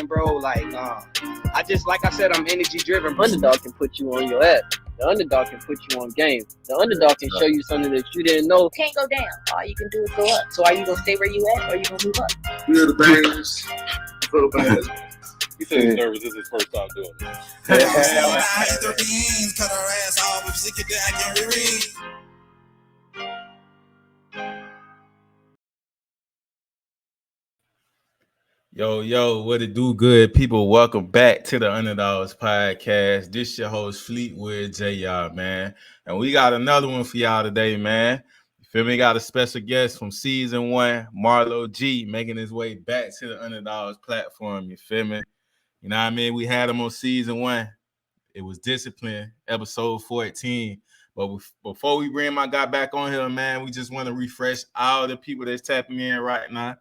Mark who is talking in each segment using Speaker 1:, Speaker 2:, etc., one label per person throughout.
Speaker 1: bro. Like, I just, like I said, I'm energy driven.
Speaker 2: Underdog can put you on your ass. The underdog can put you on game. The underdog can show you something that you didn't know.
Speaker 3: Can't go down. All you can do is go up. So are you gonna stay where you at, or are you gonna move up?
Speaker 4: We're the bangers. For the bangers.
Speaker 5: He said he's nervous. This is his first time doing it.
Speaker 6: Cut our ass off with sick it down, get read.
Speaker 7: Yo, what it do, good people? Welcome back to the Underdogs Podcast. This your host, Fleetwood J, y'all, man. And we got another one for y'all today, man. You feel me? Got a special guest from season 1, Marlo G, making his way back to the Underdogs platform. You feel me? You know what I mean? We had him on season 1. It was Discipline, episode 14. But before we bring my guy back on here, man, we just want to refresh all the people that's tapping in right now.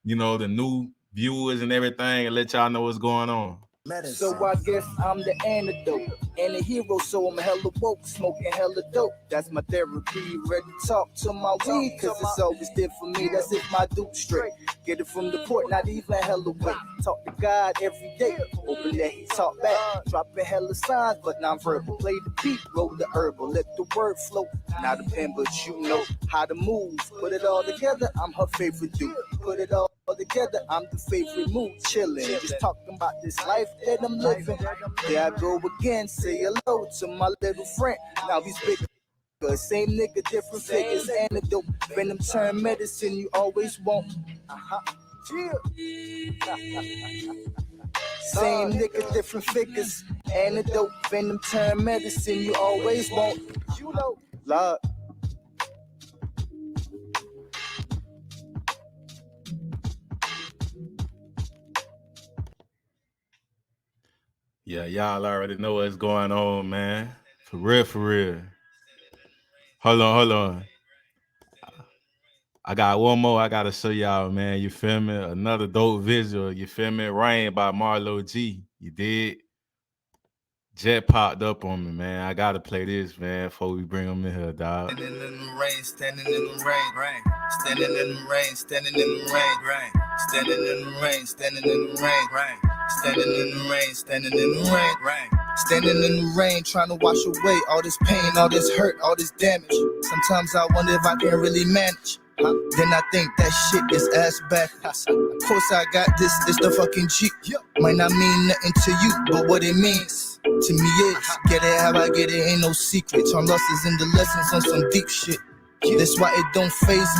Speaker 7: You know, the new viewers and everything, and let y'all know what's going on.
Speaker 8: So I guess I'm the antidote and a hero, so I'm hella woke, smoking hella dope. That's my therapy, ready to talk to my weed, cause it's always there for me. That's if my dude straight. Get it from the port, not even hella weight. Talk to God every day, hoping that he talk back. Dropping hella signs, but non-verbal. Play the beat, roll the herbal, let the word flow. Not a pen, but you know how to move. Put it all together, I'm her favorite dude. Put it all together, I'm the favorite mood, chilling. Just talking about this life that I'm living. There I go again, say hello to my little friend. Now he's bigger. Same nigga, different figures. Antidote, venom turn medicine you always want. Same nigga, different figures. Antidote, venom turn medicine you always want. You know, Lord.
Speaker 7: Yeah, y'all already know what's going on, man. For real. Hold on. I got one more I got to show y'all, man. You feel me? Another dope visual. You feel me? Rain by Marlo G. You did? Jet popped up on me, man. I got to play this, man, before we bring him in here, dog.
Speaker 6: Standing in the rain, standing in the rain. Standing in the rain, standing in the rain. Standing in the rain, standing in the rain. Standing in the rain, standing in the rain. Standing in the rain, trying to wash away all this pain, all this hurt, all this damage. Sometimes I wonder if I can really manage. Then I think that shit is ass back. Of course I got this the fucking G. Might not mean nothing to you, but what it means to me is, get it how I get it, ain't no secret. Turn losses into lessons on some deep shit. That's why it don't faze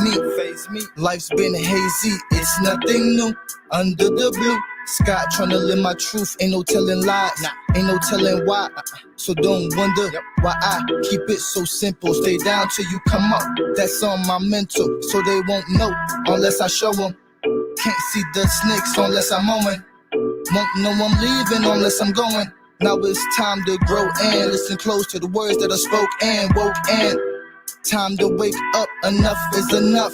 Speaker 6: me. Life's been hazy, it's nothing new. Under the blue sky, trying to live my truth. Ain't no telling lies, ain't no telling why. So don't wonder why I keep it so simple. Stay down till you come up, that's on my mental. So they won't know unless I show them. Can't see the snakes unless I'm mowing. Won't know I'm leaving unless I'm going. Now it's time to grow and listen close to the words that I spoke and woke and time to wake up, enough is enough.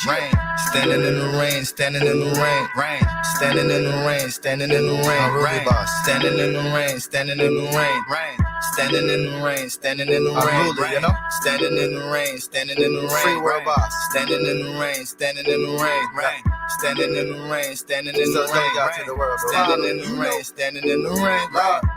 Speaker 6: Rain, standing in the rain, standing in the rain. Standing in the rain, standing in the rain. Standing in the rain, standing in the rain. Standing in the rain, standing in the rain. Standing in the rain, standing in the rain. Standing in the rain, standing in the rain. Standing in the rain, standing in the rain. Standing in the rain, standing in the rain.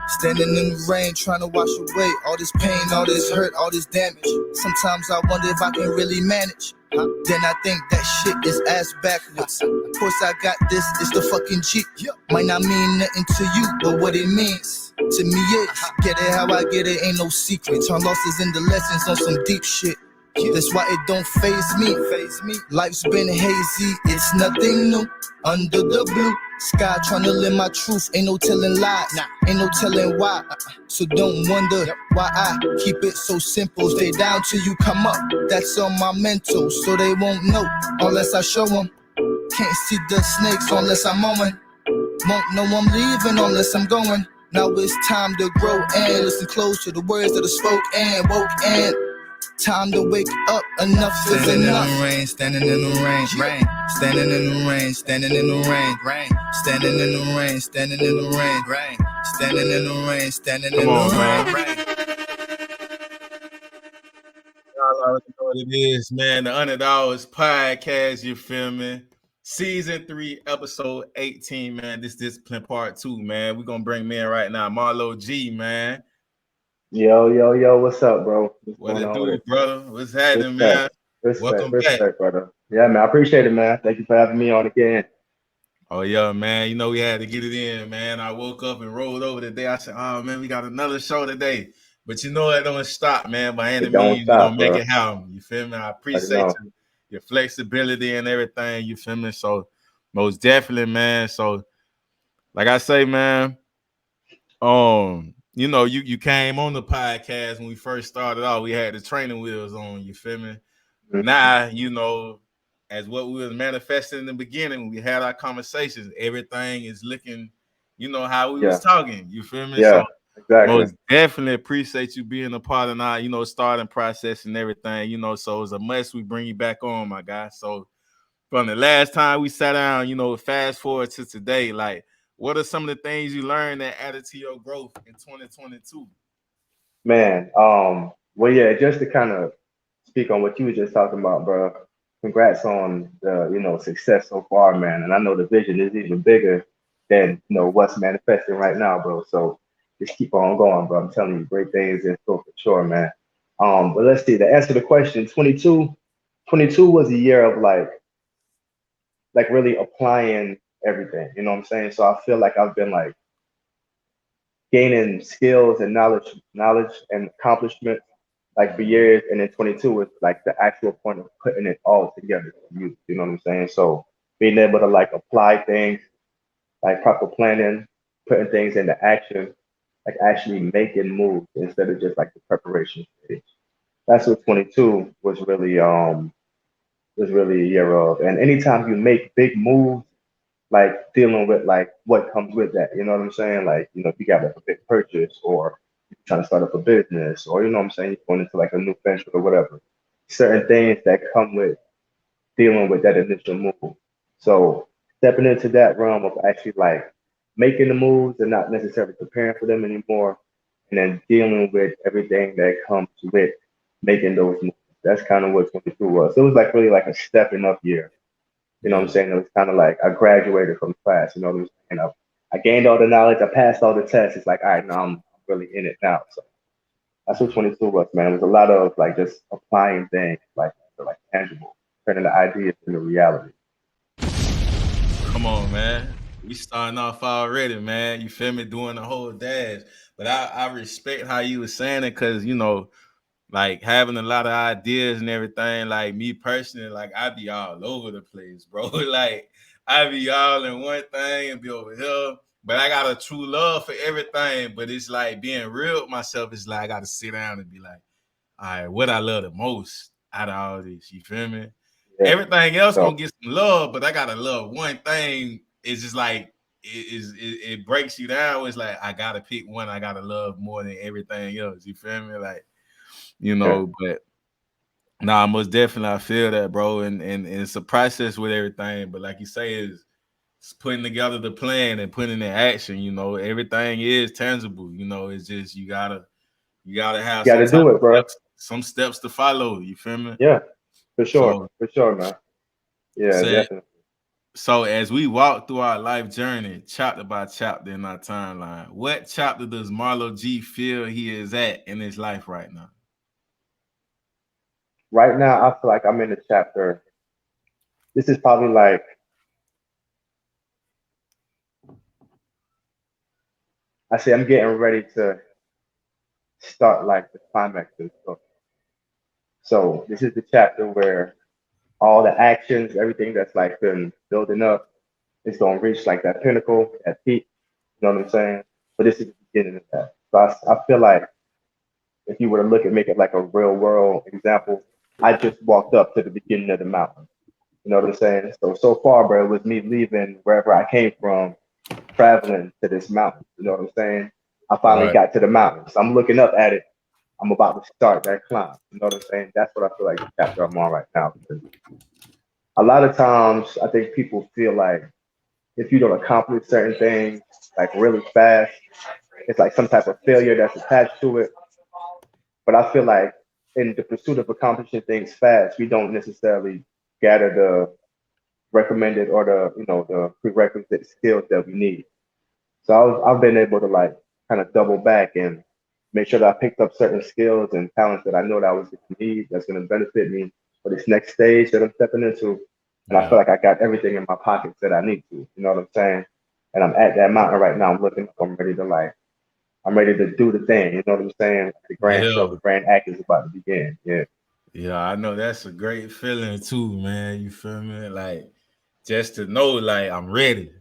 Speaker 6: Standing in the rain, trying to wash away all this pain, all this hurt, all this damage. Sometimes I wonder if I can really manage. Then I think that shit is ass backwards. Of course I got this, it's the fucking G. Might not mean nothing to you, but what it means to me is, get it how I get it, ain't no secret. Turn losses into lessons on some deep shit. That's why it don't faze me. Life's been hazy, it's nothing new. Under the blue sky, trying to live my truth. Ain't no telling lies, ain't no telling why. So don't wonder why I keep it so simple. Stay down till you come up, that's on my mental. So they won't know unless I show them. Can't see the snakes unless I'm mowing. Won't know I'm leaving unless I'm going. Now it's time to grow and listen close to the words that I spoke and woke and time to wake up, enough is enough. Standing in the rain, standing in the rain. Standing in the rain, standing in the rain. Standing in the rain, standing in the rain. Standing in the rain.
Speaker 7: Y'all already know what it is, man. The Underdogs Podcast, you feel me? Season 3, episode 18, man. This discipline part 2, man. We're gonna bring me in right now. Marlo G, man.
Speaker 9: Yo, what's up, bro? What's
Speaker 7: What
Speaker 9: going
Speaker 7: it
Speaker 9: on with
Speaker 7: do,
Speaker 9: it?
Speaker 7: brother? What's happening,
Speaker 9: Respect,
Speaker 7: man?
Speaker 9: respect,
Speaker 7: Welcome back.
Speaker 9: respect, brother. Yeah, man, I appreciate it, man. Thank you for having me on again.
Speaker 7: Oh yeah, man. You know we had to get it in, man. I woke up and rolled over today. I said, "Oh man, we got another show today." But you know it don't stop, man. By any
Speaker 9: It don't
Speaker 7: means, we're gonna
Speaker 9: stop,
Speaker 7: make
Speaker 9: bro.
Speaker 7: it happen. You feel me? I
Speaker 9: Already
Speaker 7: appreciate
Speaker 9: know.
Speaker 7: your flexibility and everything. You feel me? So most definitely, man. So like I say, man. You know, you came on the podcast when we first started out. We had the training wheels on. You feel me?
Speaker 9: Mhm.
Speaker 7: Now, you know, as what we was manifesting in the beginning, we had our conversations. Everything is looking, you know, how we was
Speaker 9: Yeah,
Speaker 7: talking. You feel me?
Speaker 9: yeah,
Speaker 7: So
Speaker 9: exactly.
Speaker 7: most definitely appreciate you being a part of our, you know, starting process and everything. You know, so it's a must we bring you back on, my guy. So from the last time we sat down, you know, fast forward to today, like, what are some of the things you learned that added to your growth in 2022?
Speaker 9: Man, well, yeah, just to kind of speak on what you were just talking about, bro. Congrats on the, success so far, man. And I know the vision is even bigger than, what's manifesting right now, bro. So just keep on going, bro. I'm telling you, great things in store for sure, man. But let's see. To answer the question, 22 was a year of like really applying everything. You know what I'm saying? So I feel like I've been like gaining skills and knowledge and accomplishment like for years, and then 22 was like the actual point of putting it all together for you. You know what I'm saying? So being able to like apply things, like proper planning, putting things into action, like actually making moves instead of just like the preparation stage. That's what 22 was really a year of. And anytime you make big moves, like dealing with like what comes with that. You know what I'm saying? Like, if you got like a big purchase or you're trying to start up a business or you know what I'm saying, you're going into like a new venture or whatever. Certain things that come with dealing with that initial move. So stepping into that realm of actually like making the moves and not necessarily preparing for them anymore, and then dealing with everything that comes with making those moves. That's kind of what 22 was. So it was like really like a stepping up year. You know what I'm
Speaker 7: Yeah.
Speaker 9: saying? It was kind of like I graduated from class. You know what I'm saying? I gained all the knowledge. I passed all the tests. It's like, all right, now I'm really in it now. So that's what 22 was, man. It was a lot of like just applying things like tangible, turning the ideas into reality.
Speaker 7: Come on, man. We starting off already, man. You feel me? Doing the whole dash. But I respect how you were saying it because, you know, like having a lot of ideas and everything. Like me personally, like I be all over the place, bro. Like I be all in one thing and be over here. But I got a true love for everything. But it's like being real with myself. It's like I got to sit down and be like, all right, what I love the most out of all this. You feel me?
Speaker 9: Yeah.
Speaker 7: Everything else gonna
Speaker 9: So
Speaker 7: get some love, but I gotta love one thing. It's just like it breaks you down. It's like I gotta pick one I gotta love more than everything else. You feel me? Like, you
Speaker 9: yeah,
Speaker 7: know, but nah, most definitely I feel that, bro. And it's a process with everything. But like you say, it's putting together the plan and putting it in action. You know, everything is tangible. You know, it's just you gotta
Speaker 9: you
Speaker 7: have
Speaker 9: got
Speaker 7: some
Speaker 9: to
Speaker 7: type
Speaker 9: do
Speaker 7: of
Speaker 9: it, bro.
Speaker 7: some steps to follow. You feel me?
Speaker 9: Yeah,
Speaker 7: So
Speaker 9: for sure, man. Yeah,
Speaker 7: say
Speaker 9: definitely.
Speaker 7: so as we walk through our life journey, chapter by chapter in our timeline, what chapter does Marlo G feel he is at in his life right now?
Speaker 9: Right now, I feel like I'm in the chapter. This is probably like I say I'm getting ready to start like the climax of the story. So this is the chapter where all the actions, everything that's like been building up, is gonna reach like that pinnacle, that peak. You know what I'm saying? But this is the beginning of that. So I feel like if you were to look at make it like a real world example, I just walked up to the beginning of the mountain. You know what I'm saying? So far, bro, it was me leaving wherever I came from, traveling to this mountain. You know what I'm saying? I finally
Speaker 7: Right.
Speaker 9: got to the mountain. So I'm looking up at it. I'm about to start that climb. You know what I'm saying? That's what I feel like the chapter I'm on right now. Because a lot of times I think people feel like if you don't accomplish certain things like really fast, it's like some type of failure that's attached to it. But I feel like in the pursuit of accomplishing things fast, we don't necessarily gather recommended or the prerequisite skills that we need. So I've been able to like kind of double back and make sure that I picked up certain skills and talents that I know that I was going to need, that's going to benefit me for this next stage that I'm stepping into. And I
Speaker 7: Yeah.
Speaker 9: feel like I got everything in my pockets that I need to. You know what I'm saying? And I'm at that mountain right now. I'm looking up. I'm ready to do the thing. You know what I'm saying? The grand show,
Speaker 7: Yeah.
Speaker 9: the grand act is about to begin. Yeah.
Speaker 7: Yeah, I know that's a great feeling too, man. You feel me? Like just to know, like I'm ready.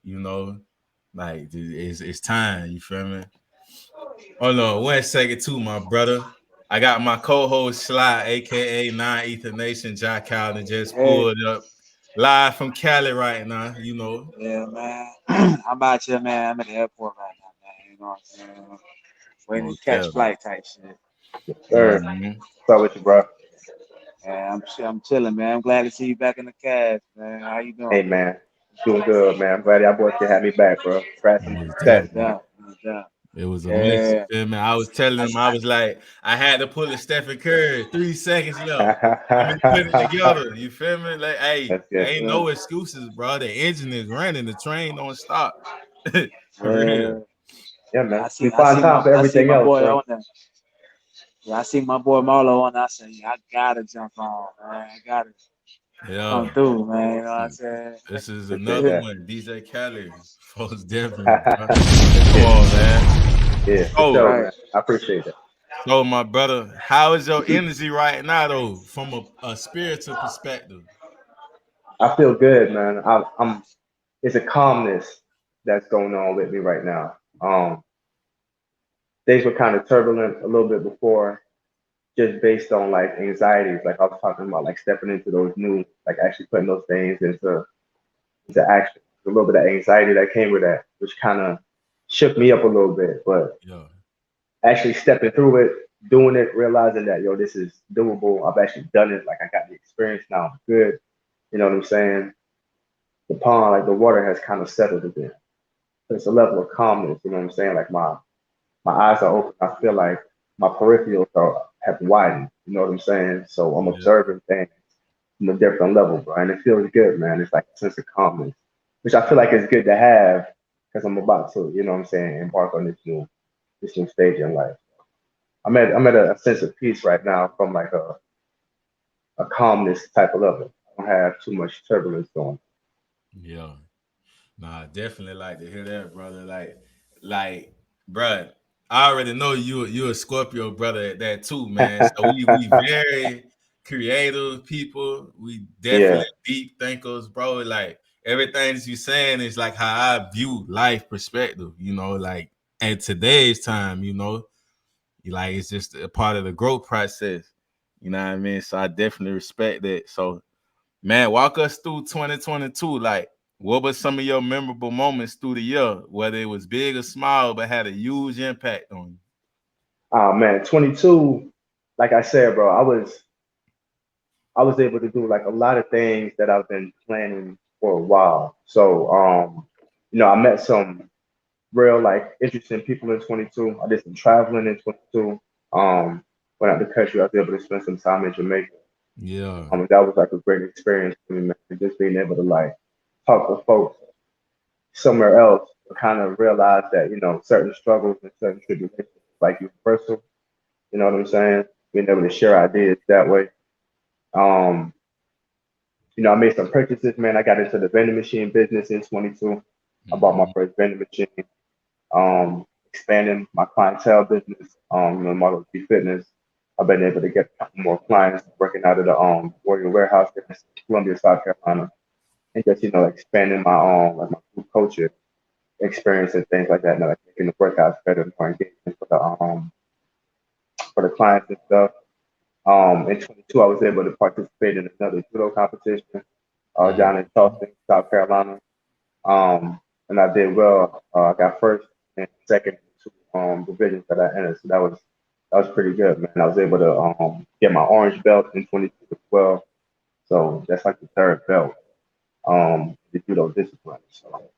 Speaker 7: You know, like it's time. You feel me? Hold on 1 second, too, my brother. I got my co-host Sly, aka Nine Ether Nation, Jack Calvin, just
Speaker 10: Hey,
Speaker 7: pulled up live from Cali right now. You know,
Speaker 10: yeah, man. I'm out here, man. I'm at the airport right now, man. You know what I'm saying? Waiting to
Speaker 7: most
Speaker 10: catch
Speaker 7: definitely.
Speaker 10: flight type shit.
Speaker 9: Yes, sir.
Speaker 7: Mm-hmm.
Speaker 9: What's up with you, bro?
Speaker 10: Yeah, I'm chilling, man. I'm glad to see you back in the cast, man. How you
Speaker 9: Hey,
Speaker 10: doing?
Speaker 9: man. Doing good, man. I'm glad y'all boys can have me back, bro. Congrats on the
Speaker 7: Most
Speaker 10: No
Speaker 9: success,
Speaker 7: definitely.
Speaker 9: man.
Speaker 10: doubt, no doubt.
Speaker 7: It was a miss. You
Speaker 10: Yeah,
Speaker 7: feel me? I was telling
Speaker 10: I,
Speaker 7: him, I
Speaker 10: I,
Speaker 7: was like, I had to pull a Stephen Curry, 3 seconds left. Let me put it together. You feel me? Like, hey,
Speaker 9: That's good.
Speaker 7: ain't
Speaker 10: yeah,
Speaker 7: no excuses, bro. The engine is running, the train don't stop. For real.
Speaker 10: yeah.
Speaker 9: Yeah,
Speaker 10: Yeah,
Speaker 9: man. We find time for
Speaker 10: I see
Speaker 9: everything
Speaker 10: my
Speaker 9: else,
Speaker 10: boy
Speaker 9: bro.
Speaker 10: on there. Yeah, I see my boy Marlo on there. I said, yeah, I gotta jump on, man. I gotta
Speaker 7: Yeah.
Speaker 10: come through, man. You know what I'm saying?
Speaker 7: This is
Speaker 9: Appreciate
Speaker 7: another
Speaker 9: that.
Speaker 7: one. DJ Khaled. Folks definitely, bro. Come
Speaker 9: Yeah,
Speaker 7: on, man.
Speaker 9: yeah, for
Speaker 7: So,
Speaker 9: sure,
Speaker 10: Right.
Speaker 9: man. I appreciate that.
Speaker 7: so my brother, how is your energy right now, though, from a spiritual perspective?
Speaker 9: I feel good, man. I'm. It's a calmness that's going on with me right now. Things were kind of turbulent a little bit before, just based on like anxieties. Like I was talking about, like stepping into those new, like actually putting those things into action. A little bit of anxiety that came with that, which kind of shook me up a little bit. But
Speaker 7: Yeah.
Speaker 9: actually stepping through it, doing it, realizing that yo, this is doable. I've actually done it. Like I got the experience now. I'm good. You know what I'm saying? The pond, like the water has kind of settled a bit. It's a level of calmness. You know what I'm saying? Like my eyes are open. I feel like my peripherals have widened. You know what I'm saying? So I'm
Speaker 7: Yeah.
Speaker 9: observing things from a different level, bro, and it feels good, man. It's like a sense of calmness, which I feel like is good to have because I'm about to, you know what I'm saying, embark on this new stage in life. I'm at a sense of peace right now from like a calmness type of level. I don't have too much turbulence going.
Speaker 7: Yeah. Nah, I definitely like to hear that, brother. Like, bruh, I already know you a Scorpio brother at that too, man. So we very creative people. We
Speaker 9: Yeah,
Speaker 7: definitely deep thinkers, bro. Like everything that you saying is like how I view life perspective, like at today's time, like it's just a part of the growth process. You know what I mean? So I definitely respect that. So man, walk us through 2022. Like, what were some of your memorable moments through the year, whether it was big or small, but had a huge impact on
Speaker 9: oh man, 22. Like I said, bro, I was able to do like a lot of things that I've been planning for a while. So, I met some real like interesting people in 22. I did some traveling in 22. Went out the country. I was able to spend some time in Jamaica.
Speaker 7: you? Yeah,
Speaker 9: That was like a great experience for me, man. Just being able to like talk to folks somewhere else, to kind of realize that certain struggles and certain tribulations like universal. You know what I'm saying? Being able to share ideas that way. Um, I made some purchases, man. I got into the vending machine business in 22. I bought my
Speaker 7: mm-hmm.
Speaker 9: first vending machine. Expanding my clientele business. Marlo G Fitness. I've been able to get a couple more clients working out of the Warrior Warehouse in Columbia, South Carolina, and just expanding my like my food culture experience and things like that. And like making the workouts better and more engaging for the clients and stuff. In 22, I was able to participate in another judo competition down in
Speaker 7: Mm-hmm.
Speaker 9: Charleston, South Carolina. And I did well. I got first and second in two divisions that I entered, so that was pretty good, man. I was able to get my orange belt in 22 as well, so that's like the third belt, the judo discipline. So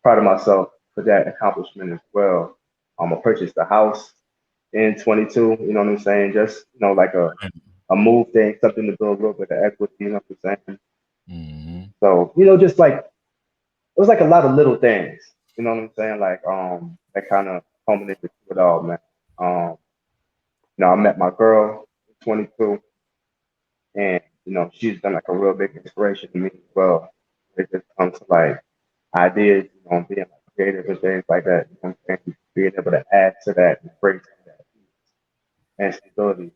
Speaker 9: proud of myself for that accomplishment as well. I purchased a house in 22. You know what I'm saying? Just like a move thing, something to build a little bit of equity. You know what I'm saying?
Speaker 7: Mm-hmm.
Speaker 9: So, just like it was like a lot of little things, you know what I'm saying? Like that kind of culminated to it all, man. I met my girl, 22, and she's been like a real big inspiration to me as well. It just comes to like ideas, being like creative and things like that. You know what I'm saying? Being able to add to that and bring to that and stability,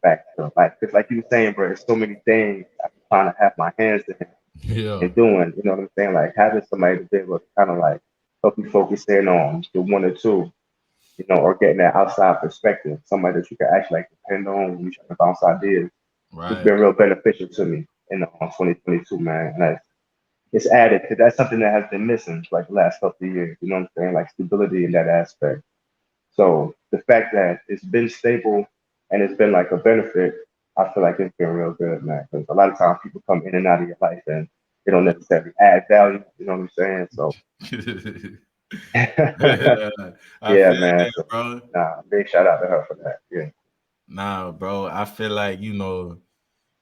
Speaker 9: back to life. Because like you were saying, bro, there's so many things I'm trying to have my hands in
Speaker 7: Yeah.
Speaker 9: and doing. You know what I'm saying? Like having somebody to be able to kind of like help you focus in on the one or two, or getting that outside perspective, somebody that you can actually like depend on when you trying to bounce ideas. It's
Speaker 7: Right.
Speaker 9: been real beneficial to me in 2022, man. And it's added to that's something that has been missing for like the last couple of years. You know what I'm saying? Like stability in that aspect. So the fact that it's been stable and it's been like a benefit, I feel like it's been real good, man. Because a lot of times people come in and out of your life and they don't necessarily add value. You know what I'm saying? So
Speaker 7: I
Speaker 9: yeah,
Speaker 7: feel
Speaker 9: man.
Speaker 7: that,
Speaker 9: So
Speaker 7: bro.
Speaker 9: nah, big shout out to her for that. Yeah.
Speaker 7: Nah, bro. I feel like,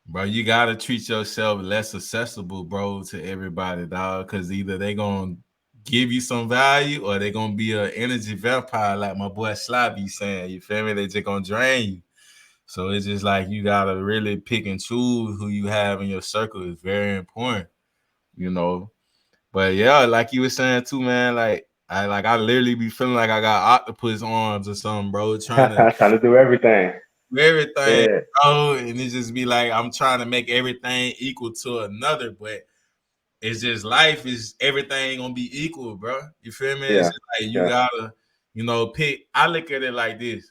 Speaker 7: bro, you gotta treat yourself less accessible, bro, to everybody, dog. Cause either they gonna give you some value or they gonna be an energy vampire, like my boy Sly be saying. You feel me? They just gonna drain you. So it's just like you gotta really pick and choose who you have in your circle. It's very important, you know. But yeah, like you were saying too, man. I literally be feeling like I got octopus arms or something, bro. Trying to
Speaker 9: Trying to do everything.
Speaker 7: do everything,
Speaker 9: Yeah.
Speaker 7: bro, and it just be like I'm trying to make everything equal to another, but it's just life is everything ain't gonna be equal, bro. You feel me? It's
Speaker 9: Yeah.
Speaker 7: just like you
Speaker 9: Yeah.
Speaker 7: gotta, pick. I look at it like this: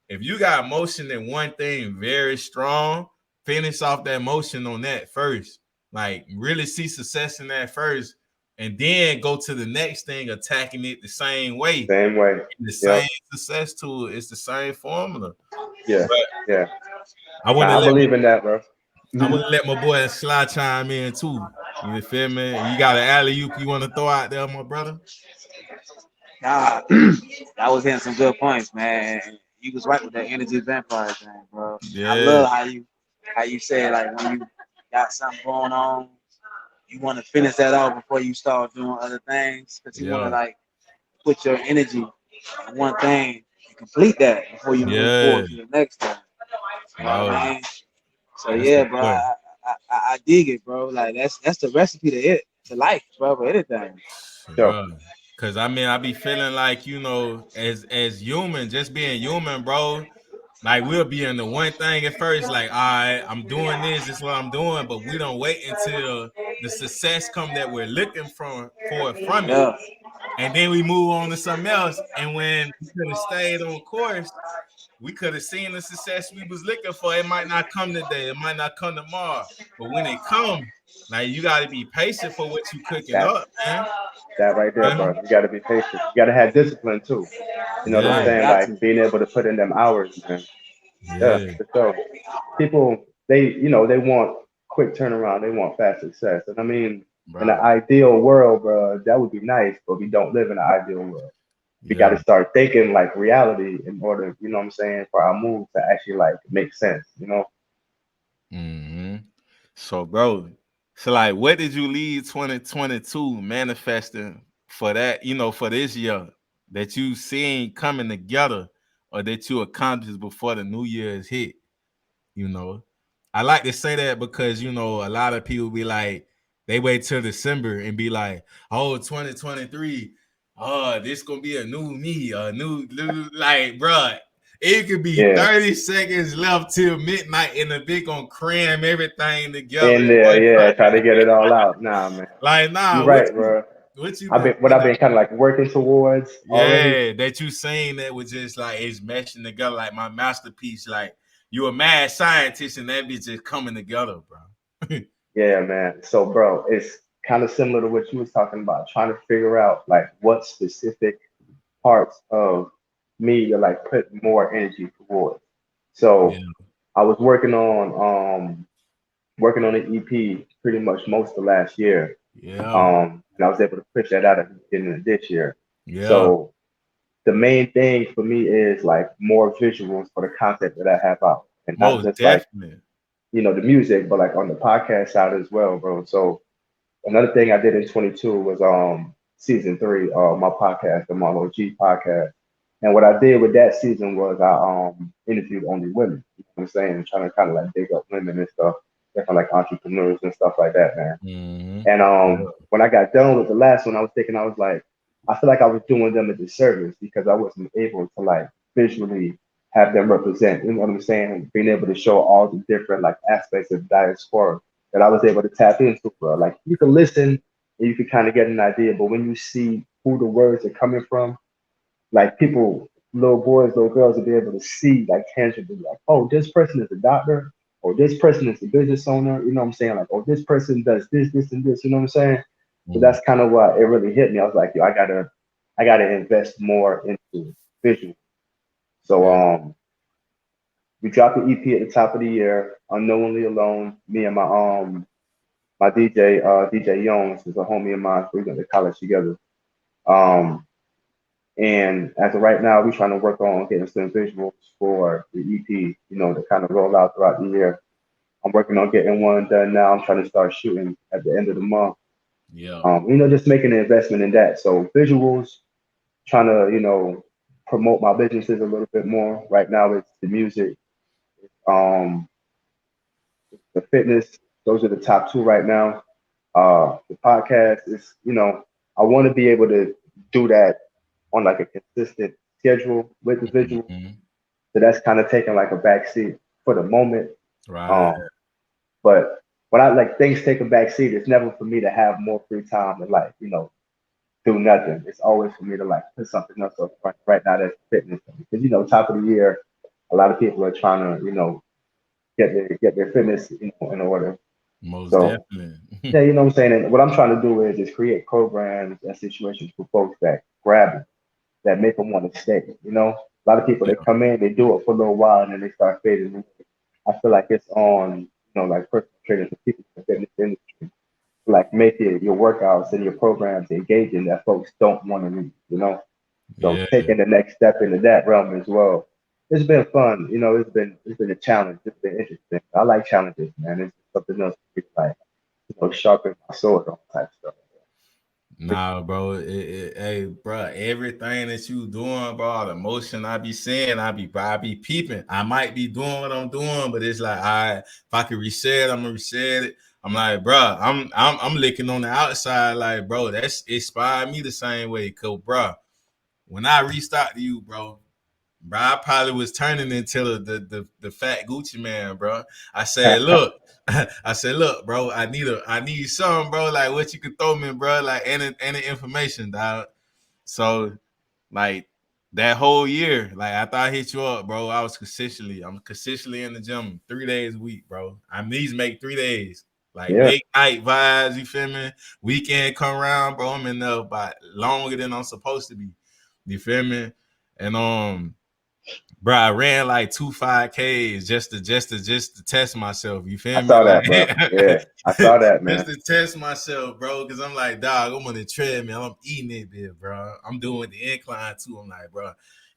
Speaker 7: if you got motion in one thing very strong, finish off that motion on that first. Like really see success in that first, and then go to the next thing, attacking it the same way.
Speaker 9: Same way.
Speaker 7: The
Speaker 9: Yep.
Speaker 7: same success to it. It's the same formula.
Speaker 9: Yeah.
Speaker 7: But
Speaker 9: Yeah.
Speaker 7: I want to
Speaker 9: Nah, I
Speaker 7: let
Speaker 9: believe in that, bro.
Speaker 7: I want to let my boy Sly chime in too. You feel me? You got an alley oop you want to throw out there, my brother?
Speaker 10: Nah, I was hitting some good points, man. You was right with that energy vampire thing, bro. I
Speaker 7: Yeah,
Speaker 10: love how you said like when you got something going on, you want to finish that off before you start doing other things, because you want to
Speaker 7: yeah,
Speaker 10: like put your energy in one thing and complete that before you move
Speaker 7: yeah.
Speaker 10: forward to the next thing. You know what
Speaker 7: No,
Speaker 10: I mean? So
Speaker 7: that's
Speaker 10: yeah, bro,
Speaker 7: important.
Speaker 10: I dig it, bro. Like that's the recipe to life, bro, for anything.
Speaker 9: Sure.
Speaker 7: Yeah. Cause I be feeling like, as human, just being human, bro. Like we'll be in the one thing at first, like, all right, I'm doing this is what I'm doing, but we don't wait until the success come that we're looking for it from it.
Speaker 10: Yeah,
Speaker 7: And then we move on to something else. And when we could have stayed on course, we could have seen the success we was looking for. It might not come today, it might not come tomorrow. But when it comes, like you gotta be patient for what you cooking
Speaker 9: That
Speaker 7: up, man.
Speaker 9: that right there,
Speaker 7: Huh?
Speaker 9: bro. You got to be patient. You got to have discipline too. You know what I'm
Speaker 7: Yeah,
Speaker 10: right.
Speaker 9: saying?
Speaker 10: Got
Speaker 9: Like
Speaker 10: to.
Speaker 9: being able to put in them hours, man. Yeah,
Speaker 7: yeah,
Speaker 9: for sure. People, they want quick turnaround. They want fast success. And I mean, in an
Speaker 7: bro.
Speaker 9: ideal world, bro, that would be nice, but we don't live in an ideal world. We got
Speaker 7: Yeah.
Speaker 9: to start thinking like reality in order, you know what I'm saying, for our moves to actually like make sense,
Speaker 7: hmm So, bro, like, what did you leave 2022 manifesting for that, for this year that you seen coming together or that you accomplished before the New Year's hit? You know, I like to say that because, a lot of people be like, they wait till December and be like, oh, 2023, oh, this gonna be a new me, like, bruh. It could be
Speaker 9: Yeah.
Speaker 7: 30 seconds left till midnight and the big gonna cram everything together
Speaker 9: In
Speaker 7: in one
Speaker 9: there, yeah, try to get
Speaker 7: podcast.
Speaker 9: it all out. Nah, man.
Speaker 7: Like,
Speaker 9: You're
Speaker 7: nah,
Speaker 9: right, bro.
Speaker 7: what you
Speaker 9: I've
Speaker 7: been
Speaker 9: been what I've
Speaker 7: feeling?
Speaker 9: been kind of like working towards already.
Speaker 7: Yeah, that you saying that was just like it's meshing together like my masterpiece. Like you a mad scientist and that bitch just coming together, bro.
Speaker 9: Yeah, man. So, bro, it's kind of similar to what you was talking about, trying to figure out like what specific parts of me you're like put more energy towards.
Speaker 7: Yeah,
Speaker 9: So I was working on an EP pretty much most of last year.
Speaker 7: yeah,
Speaker 9: And I was able to push that out at the beginning of this year.
Speaker 7: yeah.
Speaker 9: So the main thing for me is like more visuals for the content that I have out. And not
Speaker 7: Most
Speaker 9: just like,
Speaker 7: definitely.
Speaker 9: the music, but like on the podcast side as well, bro. So another thing I did in 22 was season 3 of my podcast, the Marlo G podcast. And what I did with that season was I interviewed only women. You know what I'm saying? Trying to kind of like dig up women and stuff, different like entrepreneurs and stuff like that, man. And when I got done with the last one, I was thinking, I was like, I feel like I was doing them a disservice because I wasn't able to like visually have them represent, you know what I'm saying? Being able to show all the different like aspects of diaspora that I was able to tap into, bro. Like you can listen and you can kind of get an idea, but when you see who the words are coming from, like people, little boys, little girls will be able to see like tangibly, like, oh, this person is a doctor, or this person is a business owner, you know what I'm saying? Like, oh, this person does this, this, and this, you know what I'm saying? So that's kind of what it really hit me. I was like, yo, I gotta invest more into visual. So we dropped the EP at the top of the year, Unknowingly Alone. Me and my DJ, DJ Jones is a homie of mine. So we went to college together. Um, and as of right now, we're trying to work on getting some visuals for the EP, you know, to kind of roll out throughout the year. I'm working on getting one done now. I'm trying to start shooting at the end of the month.
Speaker 7: Yeah.
Speaker 9: You know, just making an investment in that. So visuals, trying to, you know, promote my businesses a little bit more. Right now it's the music, um, the fitness. Those are the top two right now. The podcast is, you know, I want to be able to do that on like a consistent schedule with the visual. So that's kind of taking like a backseat for the moment.
Speaker 7: Right.
Speaker 9: But when I like things take a backseat, it's never for me to have more free time and like, you know, do nothing. It's always for me to like put something else up front. Right now, that's fitness because you know, top of the year, a lot of people are trying to you know get their fitness you know in order.
Speaker 7: Most
Speaker 9: So
Speaker 7: definitely.
Speaker 9: yeah, you know what I'm saying. And what I'm trying to do is just create programs and situations for folks that grab it, that make them want to stay. You know, a lot of people
Speaker 7: Yeah.
Speaker 9: they come in, they do it for a little while, and then they start fading away. I feel like it's on you know like personal trainers and people in the fitness industry like make your workouts and your programs engaging that folks don't want to leave, you know. So
Speaker 7: Yeah.
Speaker 9: taking the next step into that realm as well. It's been fun, you know. It's been a challenge. It's been interesting. I like challenges, man. It's something else to be like, you know, sharpen my sword on type stuff.
Speaker 7: Nah, bro. Hey, bro, everything that you doing, bro, the motion I be seeing, I be peeping. I might be doing what I'm doing, but it's like, if I could reset, I'm gonna reset it. I'm like, bro, I'm licking on the outside, like, bro, that's inspired me the same way, cause, bro, when I restocked you, bro, I probably was turning into the fat Gucci man, bro. I said, look, bro, I need something, bro. Like what you could throw me, bro. Like any information, dog. So like that whole year, like after I hit you up, bro, I'm consistently in the gym 3 days a week, bro. I need to make 3 days. Like
Speaker 9: Yeah,
Speaker 7: late night vibes, you feel me? Weekend come around, bro. I'm in there by longer than I'm supposed to be. You feel me? And bro, I ran like 2 5Ks just to test myself. You
Speaker 9: I
Speaker 7: feel me?
Speaker 9: saw
Speaker 7: Like
Speaker 9: that, bro. Yeah, I saw that,
Speaker 7: just
Speaker 9: man.
Speaker 7: to test myself, bro. Cause I'm like, dog, I'm on the treadmill. I'm eating it, bit, bro. I'm doing the incline too. I'm like, bro,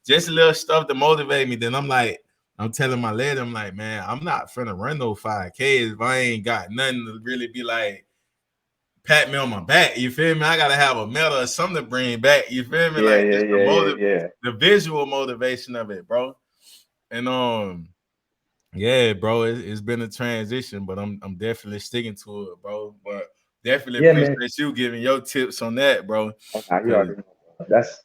Speaker 7: just a little stuff to motivate me. Then I'm like, I'm telling my lady, I'm like, man, I'm not finna run no 5Ks if I ain't got nothing to really be like pat me on my back. You feel me? I gotta have a medal or something to bring back. You feel me?
Speaker 9: Yeah,
Speaker 7: Like
Speaker 9: yeah,
Speaker 7: just
Speaker 9: yeah, yeah, yeah.
Speaker 7: the visual motivation of it, bro. And yeah, bro, it's been a transition, but I'm definitely sticking to it, bro. But definitely
Speaker 9: Yeah, man.
Speaker 7: appreciate you giving your tips on that, bro.
Speaker 9: Oh, nah, you
Speaker 7: 'Cause
Speaker 9: already know.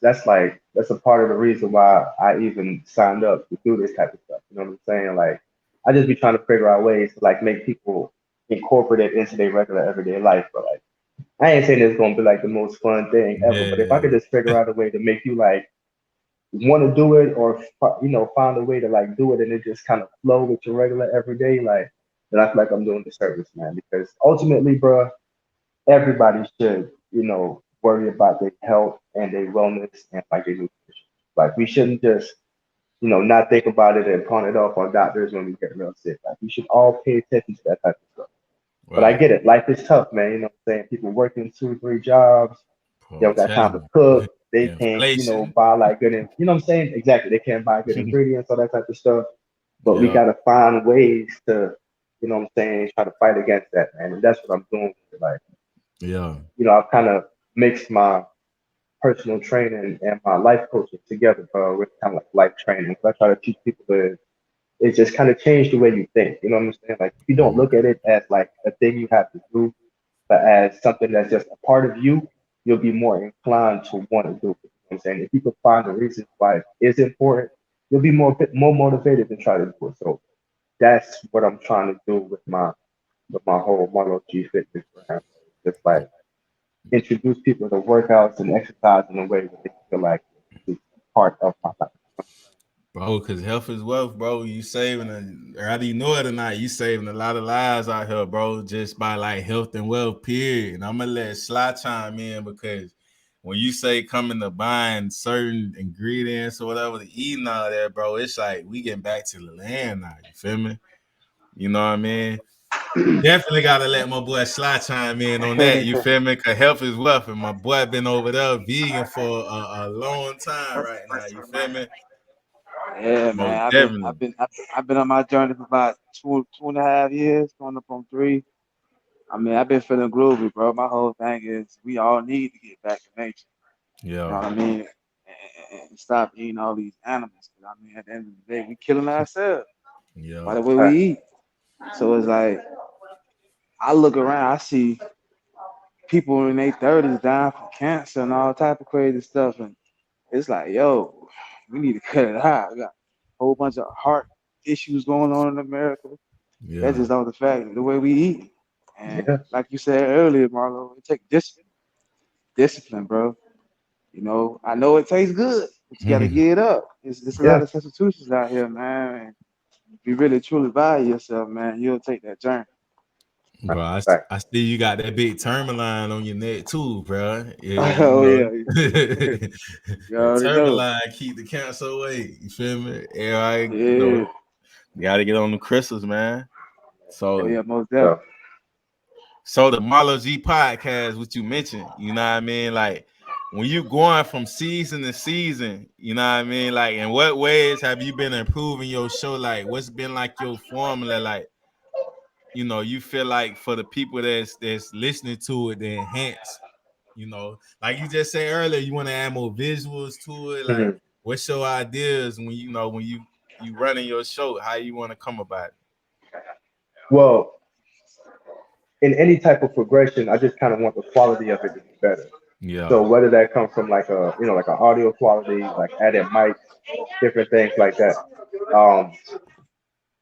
Speaker 9: That's like that's a part of the reason why I even signed up to do this type of stuff. You know what I'm saying? Like I just be trying to figure out ways to like make people incorporate it into their regular everyday life. But like I ain't saying it's gonna be like the most fun thing ever. But if I could
Speaker 7: yeah,
Speaker 9: just figure out a way to make you like want to do it or you know find a way to like do it and it just kind of flow with your regular everyday like then I feel like I'm doing the service, man. Because ultimately, bro, everybody should, you know, worry about their health and their wellness and like their nutrition. Like we shouldn't just, you know, not think about it and pawn it off on doctors when we get real sick. Like we should all pay attention to that type of stuff. But I
Speaker 7: right.
Speaker 9: get it. Life is tough, man. You know what I'm saying? People working 2, 3 jobs. They
Speaker 7: I'm
Speaker 9: don't got time to
Speaker 7: telling you,
Speaker 9: cook. They can't, you know,
Speaker 7: inflation.
Speaker 9: buy like good, you know what I'm saying? Exactly. They can't buy good ingredients, all that type of stuff. But we
Speaker 7: Yeah,
Speaker 9: gotta find ways to, you know what I'm saying, try to fight against that, man. And that's what I'm doing. Like
Speaker 7: Yeah.
Speaker 9: I've kind of mixed my personal training and my life coaching together, with kind of like life training. So I try to teach people to it just kind of change the way you think. You know what I'm saying? Like if you don't look at it as like a thing you have to do, but as something that's just a part of you, you'll be more inclined to want to do it. You know what I'm saying? If you can find the reasons why it is important, you'll be more motivated to try to do it. So that's what I'm trying to do with my whole Marlo G fitness brand. Just like introduce people to workouts and exercise in a way that they feel like it's part of my life.
Speaker 7: Bro, because health is wealth, bro. You saving, whether you know it or not, you saving a lot of lives out here, bro, just by like health and wealth, period. And I'm going to let Sly chime in because when you say coming to buying certain ingredients or whatever to eat and all that, bro, it's like we getting back to the land now. You feel me? You know what I mean? Definitely got to let my boy Sly chime in on that. You feel me? Because health is wealth. And my boy been over there vegan for a long time right now. You feel me?
Speaker 10: Yeah,
Speaker 7: Most
Speaker 10: man.
Speaker 7: definitely.
Speaker 10: I've been on my journey for about 2.5 years, going up on 3. I mean, I've been feeling groovy, bro. My whole thing is we all need to get back to nature. You know
Speaker 7: Yeah.
Speaker 10: what I mean? And stop eating all these animals. 'Cause I mean, at the end of the day, we killing ourselves by
Speaker 7: Yeah.
Speaker 10: the way we eat. So it's like I look around, I see people in their 30s dying from cancer and all type of crazy stuff, and it's like, yo, we need to cut it out. We got a whole bunch of heart issues going on in America. That's
Speaker 7: Yeah.
Speaker 10: just all the fact of the way we eat. And
Speaker 9: Yeah,
Speaker 10: like you said earlier, Marlo, it takes discipline, bro. I know it tastes good, but you got to get it up. It's a lot
Speaker 9: yeah,
Speaker 10: of substitutions out here, man. And if you really truly value yourself, man, you'll take that journey.
Speaker 7: Bro,
Speaker 9: right.
Speaker 7: I see you got that big line on your neck too, bro. Yeah, you
Speaker 10: Oh
Speaker 7: know
Speaker 10: yeah, you
Speaker 7: that
Speaker 10: already know.
Speaker 7: line keep the cancer away. You feel me? Yeah,
Speaker 10: Yeah.
Speaker 7: you got to get on the crystals, man.
Speaker 10: Oh
Speaker 7: So,
Speaker 10: yeah, most definitely.
Speaker 9: So
Speaker 7: so the Marlo G podcast, what you mentioned, you know what I mean? Like when you going from season to season, you know what I mean? Like in what ways have you been improving your show? Like what's been like your formula? Like you feel like for the people that's listening to it, they enhance, like you just said earlier, you want to add more visuals to it. Like,
Speaker 9: mhm.
Speaker 7: what's your ideas when you running your show? How you want to come about it?
Speaker 9: Well, in any type of progression, I just kind of want the quality of it to be better.
Speaker 7: Yeah,
Speaker 9: So whether that comes from like like an audio quality, like added mics, different things like that. Um,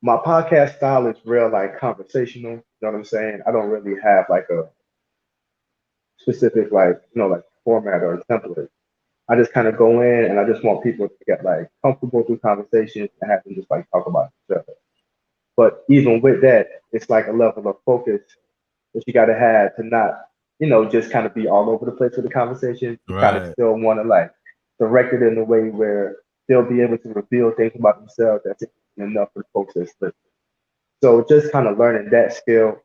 Speaker 9: my podcast style is real like conversational. You know what I'm saying? I don't really have like a specific like like format or template. I just kind of go in and I just want people to get like comfortable through conversations and have them just like talk about each other. But even with that, it's like a level of focus that you got to have to not, just kind of be all over the place with the conversation. You kind of
Speaker 7: right.
Speaker 9: still want to like direct it in a way where they'll be able to reveal things about themselves that's interesting enough for the folks that's listening. So just kind of learning that skill,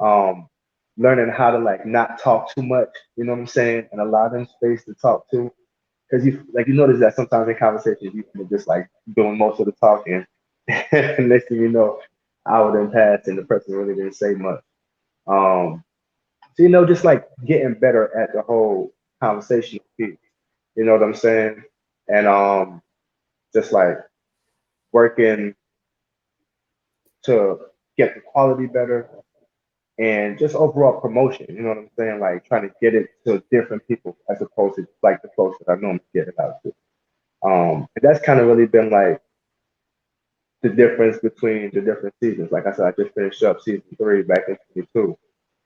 Speaker 9: um, learning how to like not talk too much, you know what I'm saying, and allow them space to talk too. Because you notice that sometimes in conversations you can just like doing most of the talking, and next thing you know, hour then passed and the person really didn't say much. Um, so just like getting better at the whole conversational piece. You know what I'm saying? And just like working to get the quality better and just overall promotion. You know what I'm saying? Like trying to get it to different people as opposed to like the folks that I normally get it out to. And that's kind of really been like the difference between the different seasons. Like I said, I just finished up season 3 back in 22.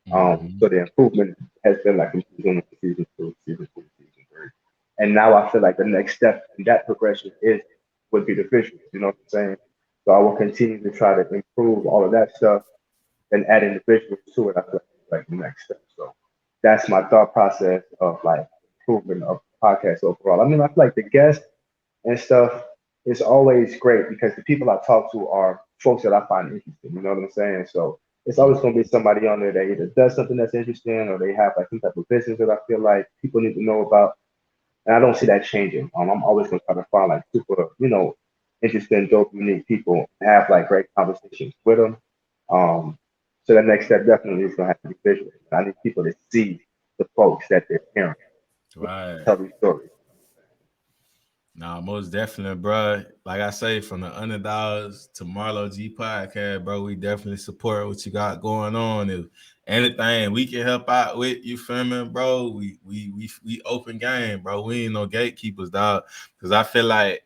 Speaker 7: Mm-hmm.
Speaker 9: So the improvement has been like from season 2, season 2, season 3. And now I feel like the next step in that progression would be the visuals, you know what I'm saying? So I will continue to try to improve all of that stuff and adding the visuals to it. I feel like the next step. So that's my thought process of like improvement of podcasts overall. I mean, I feel like the guests and stuff is always great because the people I talk to are folks that I find interesting. You know what I'm saying? So it's always going to be somebody on there that either does something that's interesting or they have like some type of business that I feel like people need to know about. And I don't see that changing. I'm always going to try to find like super, interesting, dope, unique people and have like great conversations with them. Um, so the next step definitely is going to have to be visual. I need people to see the folks that they're hearing
Speaker 7: Right.
Speaker 9: tell these stories.
Speaker 7: Nah, most definitely, bro. Like I say, from the Underdogs to Marlo G podcast, bro, we definitely support what you got going on. If anything we can help out with, you feel me, bro? We open game, bro. We ain't no gatekeepers, dog. Because I feel like,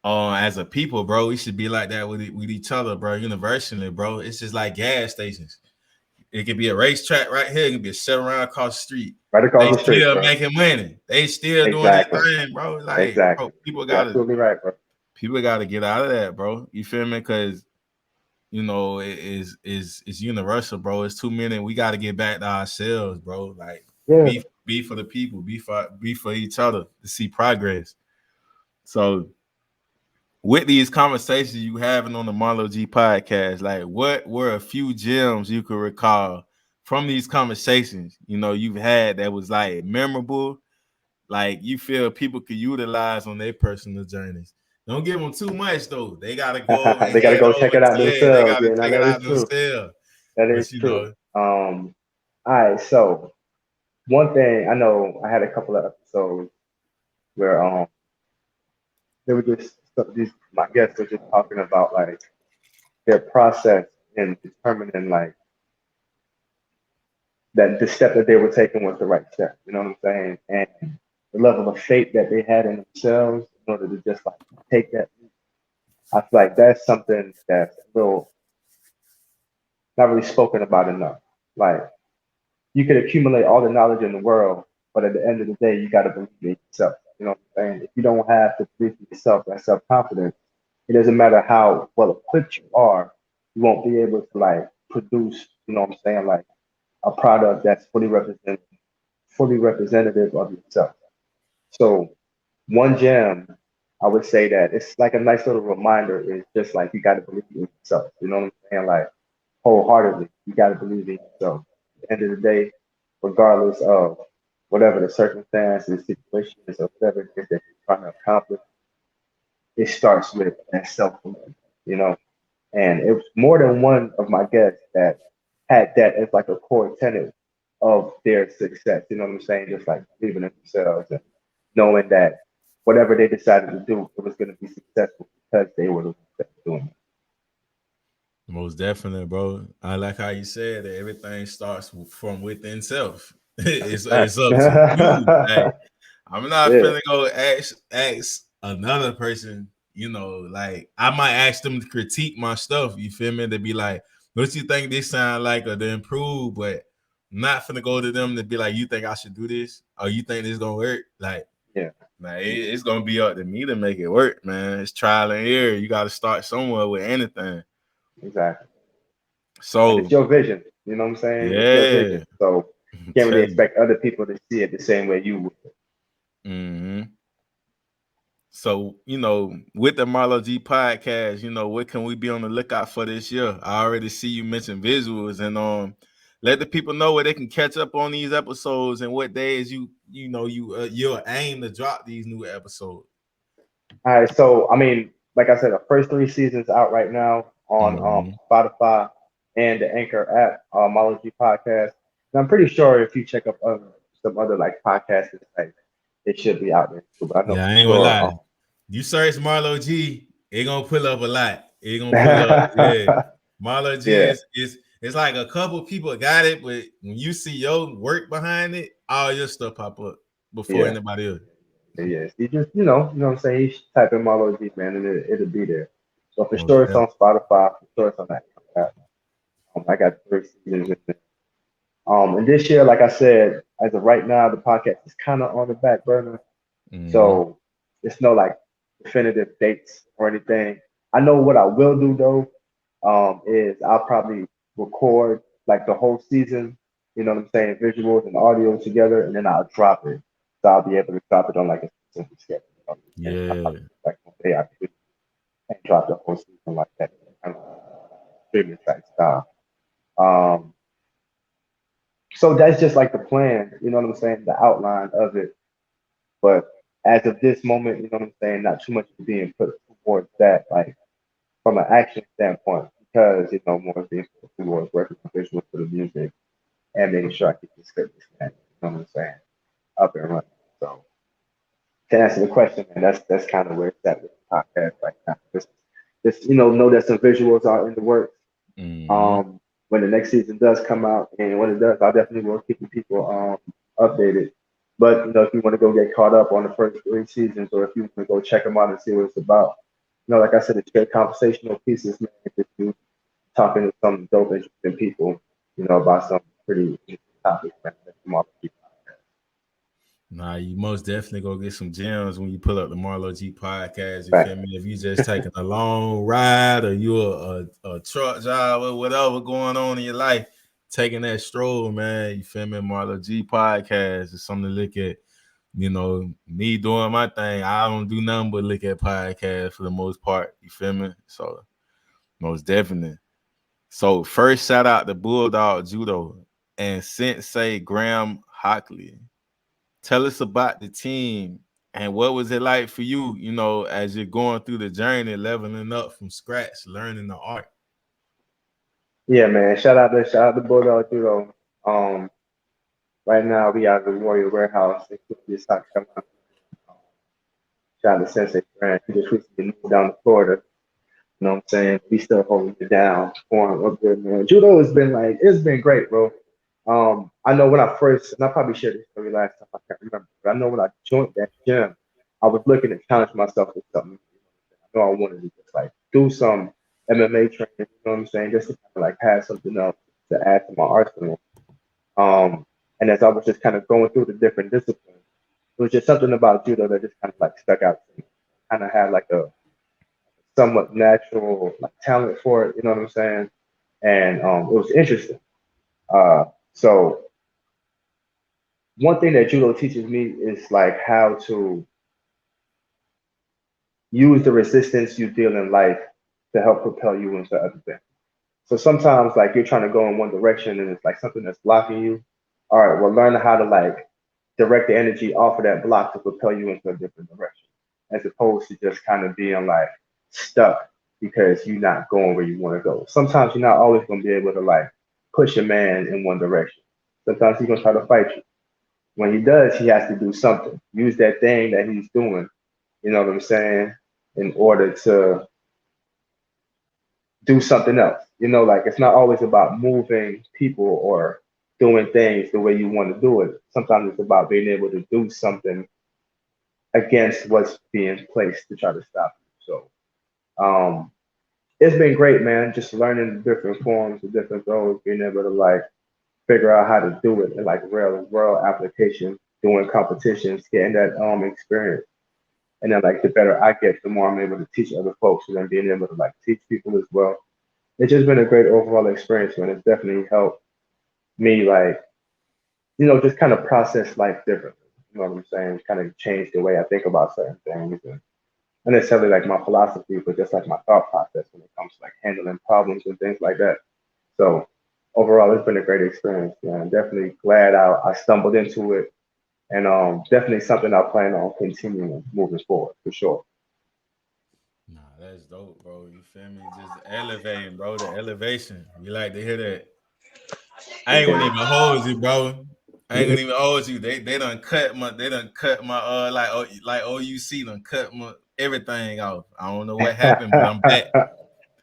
Speaker 7: as a people, bro, we should be like that with each other, bro. Universally, bro. It's just like gas stations. It could be a racetrack right here. It could be a shit around across the street.
Speaker 9: Right across
Speaker 7: They
Speaker 9: the street,
Speaker 7: still
Speaker 9: bro.
Speaker 7: making money. They still doing their
Speaker 9: Exactly.
Speaker 7: thing, bro. Like,
Speaker 9: Exactly.
Speaker 7: bro, people
Speaker 9: You're
Speaker 7: gotta
Speaker 9: absolutely right, bro.
Speaker 7: get out of that, bro. You feel me? Because you know it is universal, bro. It's too many. We got to get back to ourselves, bro. Like,
Speaker 9: Yeah.
Speaker 7: be for the people, be for each other to see progress. So, with these conversations you having on the Marlo G podcast, like, what were a few gems you could recall from these conversations, you know, you've had that was like memorable, like you feel people could utilize on their personal journeys? Don't give them too much though. They gotta go and
Speaker 9: They gotta
Speaker 7: head
Speaker 9: go
Speaker 7: over
Speaker 9: check it
Speaker 7: to,
Speaker 9: out
Speaker 7: yeah, they
Speaker 9: themselves.
Speaker 7: gotta
Speaker 9: Yeah, now
Speaker 7: check it
Speaker 9: that
Speaker 7: out
Speaker 9: is true.
Speaker 7: themselves.
Speaker 9: That
Speaker 7: But
Speaker 9: is
Speaker 7: you
Speaker 9: true.
Speaker 7: know,
Speaker 9: All right, so one thing I know, I had a couple of episodes where they were just these my guests were just talking about like their process in determining like that the step that they were taking was the right step. You know what I'm saying? And the level of faith that they had in themselves in order to just like take that leap. I feel like that's something that's real not really spoken about enough. Like you could accumulate all the knowledge in the world, but at the end of the day, you got to believe in yourself. You know what I'm saying? If you don't have the belief in yourself, that self confidence, it doesn't matter how well equipped you are, you won't be able to like produce. You know what I'm saying? Like a product that's fully representative of yourself. So one gem, I would say that it's like a nice little reminder. Is just like you got to believe in yourself. You know what I'm saying? Like wholeheartedly, you got to believe in yourself. At the end of the day, regardless of whatever the circumstances, situations, or whatever it is that you're trying to accomplish, it starts with that self belief. You know, and it was more than one of my guests that had that as like a core tenet of their success. You know what I'm saying? Just like believing in themselves and knowing that whatever they decided to do, it was going to be successful because they were the ones that were doing it.
Speaker 7: most definitely, bro. I like how you said that everything starts from within self. It's up to you. Like, I'm not
Speaker 9: Yeah,
Speaker 7: finna go ask another person, you know, like I might ask them to critique my stuff. You feel me? To be like, what you think this sound like or to improve, but I'm not finna go to them to be like, you think I should do this? Or you think this gonna work? Like,
Speaker 9: yeah,
Speaker 7: it's gonna be up to me to make it work, man. It's trial and error. You gotta start somewhere with anything.
Speaker 9: exactly. And it's
Speaker 7: So
Speaker 9: your vision. You know what I'm saying? It's your vision.
Speaker 7: yeah.
Speaker 9: So you can't really expect other people to see it the same way you would.
Speaker 7: Mm-hmm. So, you know, with the Marlo G podcast, you know, what can we be on the lookout for this year? I already see you mention visuals, and let the people know where they can catch up on these episodes and what days you'll aim to drop these new episodes.
Speaker 9: All right. So, I mean, like I said, the first three seasons out right now on
Speaker 7: Mm-hmm.
Speaker 9: Spotify and the Anchor app, Marlo G Podcast. And I'm pretty sure if you check up some other like podcasts, like it should be out there too. But I know
Speaker 7: Yeah, I
Speaker 9: for
Speaker 7: ain't gonna
Speaker 9: sure.
Speaker 7: lie. You search Marlo G, it gonna pull up a lot. It gonna pull up, yeah. Marlo G
Speaker 9: Yeah,
Speaker 7: is it's like a couple people got it, but when you see your work behind it, all your stuff pop up before
Speaker 9: yeah,
Speaker 7: anybody else.
Speaker 9: yeah. You just, you know what I'm saying? You should type in Marlo G, man, and it'll be there. So for
Speaker 7: Most
Speaker 9: sure it's
Speaker 7: definitely.
Speaker 9: on Spotify, for sure it's on that app. I got three seasons in there. And this year, like I said, as of right now, the podcast is kind of on the back burner.
Speaker 7: Mm-hmm.
Speaker 9: So it's no like definitive dates or anything. I know what I will do though, is I'll probably record like the whole season, you know what I'm saying, visuals and audio together, and then I'll drop it. So I'll be able to drop it on like a specific schedule. And
Speaker 7: Yeah.
Speaker 9: like one day I could and drop the whole season like that, kind of streaming track style. Um, so that's just like the plan, you know what I'm saying, the outline of it. But as of this moment, you know what I'm saying, not too much is being put towards that, like from an action standpoint, because more is being put towards working on visuals for the music and making sure I keep the script. know what I'm saying, up and running. So to answer the question, man, that's kind of where it's at with the podcast right now. Just know that some visuals are in the works.
Speaker 7: Mm-hmm.
Speaker 9: When the next season does come out, and when it does, I definitely will keep the people updated. But if you want to go get caught up on the first 3 seasons, or if you want to go check them out and see what it's about, like I said, it's great conversational pieces, man. Just you talking to some dope, interesting people, about some pretty interesting topics, man. That's the Marlo G
Speaker 7: Nah, you most definitely go get some gems when you pull up the Marlo G podcast. You feel
Speaker 9: podcast.
Speaker 7: me? If you just taking a long ride or you're a truck driver, whatever going on in your life, taking that stroll, man. You feel me? Marlo G podcast is something to look at. Me doing my thing, I don't do nothing but look at podcasts for the most part. You feel me? So most definitely. So first shout out to Bulldog Judo and Sensei Graham Hockley. Tell us about the team and what was it like for you, as you're going through the journey, leveling up from scratch, learning the art.
Speaker 9: Yeah, man. Shout out to Bulldog Judo. Right now we are at the Warrior Warehouse. Just talked about shout out to Sensei Grant. He just recently moved down to Florida. You know what I'm saying? We still holding it down for him up there, man. Judo has been it's been great, bro. I know when I first, and I probably shared this story last time, I can't remember, but I know when I joined that gym, I was looking to challenge myself with something. I know I wanted to just do some MMA training, you know what I'm saying? Just to kind of have something else to add to my arsenal. And as I was just kind of going through the different disciplines, it was just something about judo that just kind of stuck out to me. Kind of had a somewhat natural talent for it, you know what I'm saying? And it was interesting. So one thing that judo teaches me is how to use the resistance you feel in life to help propel you into other things. So sometimes you're trying to go in one direction and it's something that's blocking you. All right, well learn how to direct the energy off of that block to propel you into a different direction, as opposed to just kind of being stuck because you're not going where you want to go. Sometimes you're not always going to be able to push a man in one direction. Sometimes he's going to try to fight you. When he does, he has to do something. Use that thing that he's doing, you know what I'm saying, in order to do something else. It's not always about moving people or doing things the way you want to do it. Sometimes it's about being able to do something against what's being placed to try to stop you. So it's been great, man. Just learning the different forms, the different throws, being able to figure out how to do it in real world application, doing competitions, getting that experience. And then the better I get, the more I'm able to teach other folks, and then being able to teach people as well. It's just been a great overall experience, man. It's definitely helped me just kind of process life differently. You know what I'm saying? Kind of change the way I think about certain things. And not necessarily my philosophy, but just my thought process when it comes to handling problems and things like that. So overall, it's been a great experience, man. Definitely glad I stumbled into it, and definitely something I plan on continuing moving forward for sure.
Speaker 7: Nah, that's dope, bro. You feel me? Just elevating, bro. The elevation. We like to hear that. I ain't gonna even hold you, bro. I ain't gonna even hold you. They done cut my like OUC done cut my everything off. I don't know what happened, but I'm back.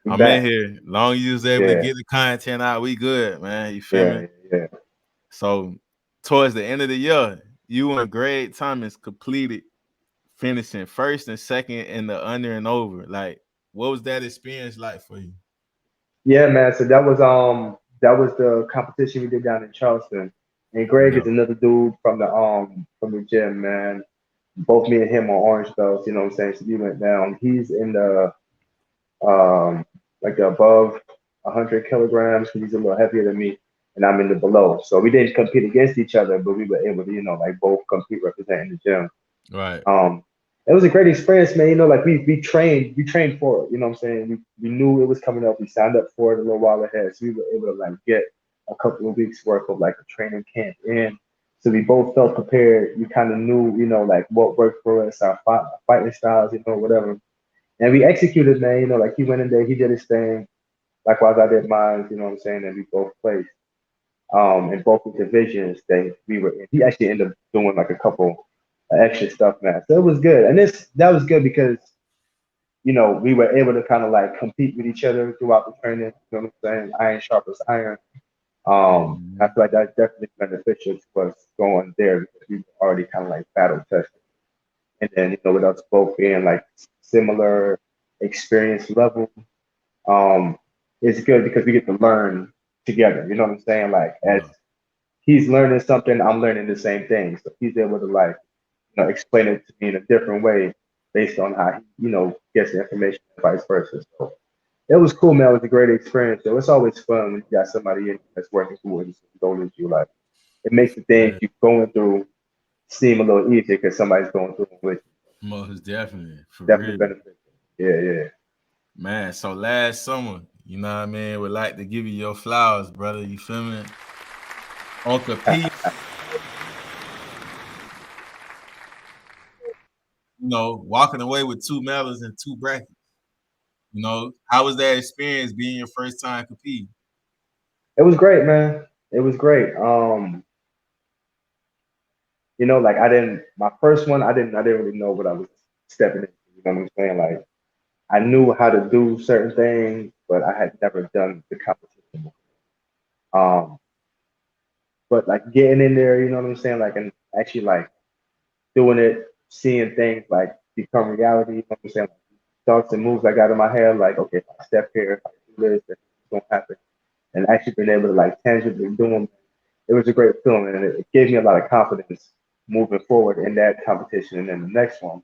Speaker 7: I'm in
Speaker 9: Back.
Speaker 7: here. Long as you was able to
Speaker 9: Yeah,
Speaker 7: get the content out, we good, man. You feel me?
Speaker 9: yeah.
Speaker 7: So towards the end of the year, you and Greg Thomas completed finishing first and second in the under and over. What was that experience like for you?
Speaker 9: Yeah, man. So that was the competition we did down in Charleston. And Greg
Speaker 7: Yeah.
Speaker 9: is another dude from the gym, man. Both me and him are orange belts, you know what I'm saying? So we went down. He's in the the above 100 kilograms. He's a little heavier than me, and I'm in the below. So we didn't compete against each other, but we were able to, both compete representing the gym.
Speaker 7: Right.
Speaker 9: It was a great experience, man. We trained for it. You know what I'm saying? We knew it was coming up. We signed up for it a little while ahead, so we were able to get a couple of weeks worth of a training camp in. So we both felt prepared. We kind of knew, what worked for us, our fighting styles, whatever. And we executed, man. He went in there, he did his thing. Likewise, I did mine. You know what I'm saying? And we both played. In both the divisions that we were in. He actually ended up doing like a couple of extra stuff, man. So it was good. And that was good because, we were able to kind of like compete with each other throughout the training. You know what I'm saying? Iron sharpens iron. I feel like that's definitely beneficial to us going there because we were already kind of like battle tested. And then, with us both being like similar experience level, um, it's good because we get to learn together. You know what I'm saying? Like as he's learning something, I'm learning the same thing. So he's able to like, explain it to me in a different way based on how he, gets the information and vice versa. So it was cool, man. It was a great experience. So it's always fun when you got somebody in that's working towards the goal that you like. It makes the things you're going through seem a little easier because somebody's going through it with you.
Speaker 7: Most definitely. For
Speaker 9: Definitely
Speaker 7: real.
Speaker 9: beneficial. Yeah.
Speaker 7: Man, so last summer, you know what I mean, would like to give you your flowers, brother. You feel me? Uncle P. Walking away with 2 medals and 2 brackets. How was that experience being your first time competing?
Speaker 9: It was great, man. It was great. Like my first one, I didn't really know what I was stepping into. You know what I'm saying? Like I knew how to do certain things, but I had never done the competition before. But like getting in there, you know what I'm saying? Like and actually like doing it, seeing things like become reality. You know what I'm saying? Like, thoughts and moves I got in my head, like okay, if I step here, if I do this, then it's gonna happen. And actually being able to like tangibly do them, it was a great feeling, and it gave me a lot of confidence moving forward in that competition and then the next one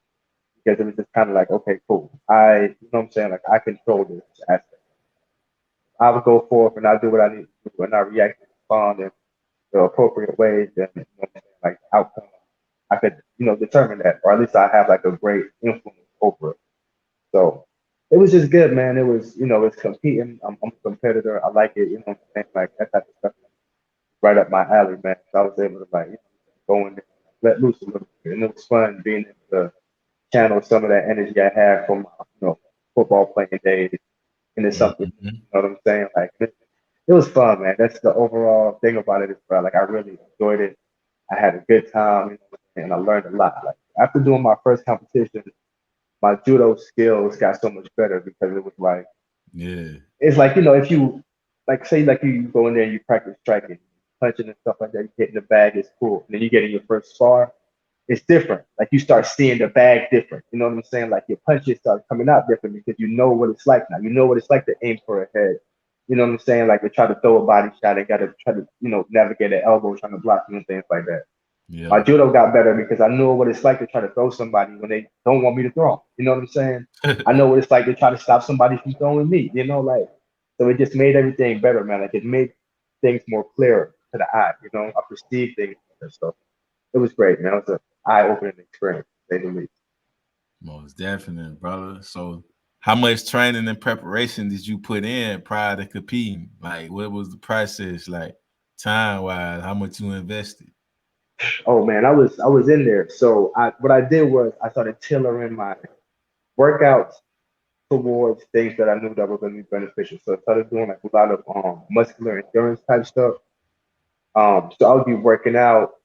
Speaker 9: because it was just kind of like, okay, cool. You know what I'm saying? Like I control this aspect. I would go forth and I do what I need to do and I react and respond in the appropriate ways. Then, you know what I'm saying? Like the outcome, I could, determine that, or at least I have like a great influence over it. So it was just good, man. It was, it's competing. I'm a competitor. I like it. You know what I'm saying? Like that type of stuff, right up my alley, man. So I was able to like go in there, let loose a little bit, and it was fun being able to channel some of that energy I had from football playing days into something. You know what I'm saying? Like it was fun, man. That's the overall thing about it. Is like I really enjoyed it. I had a good time, and I learned a lot. Like after doing my first competition, my judo skills got so much better because it was like it's like if you like say like you go in there and you practice striking, punching and stuff like that, you get in the bag, it's cool. And then you get in your first spar, it's different. Like you start seeing the bag different. You know what I'm saying? Like your punches start coming out different because you know what it's like now. You know what it's like to aim for a head. You know what I'm saying? Like to try to throw a body shot and gotta try to, navigate an elbow trying to block you and things like that.
Speaker 7: Yeah.
Speaker 9: My judo got better because I knew what it's like to try to throw somebody when they don't want me to throw them. You know what I'm saying? I know what it's like to try to stop somebody from throwing me, like so it just made everything better, man. Like it made things more clear to the eye, I perceive things better. So it was great, man. It was an eye-opening experience, to say the least.
Speaker 7: Most definitely, brother. So how much training and preparation did you put in prior to competing? Like what was the process like time-wise? How much you invested?
Speaker 9: Oh man, I was in there. So what I did was I started tailoring my workouts towards things that I knew that were going to be beneficial. So I started doing like a lot of muscular endurance type stuff. So I would be working out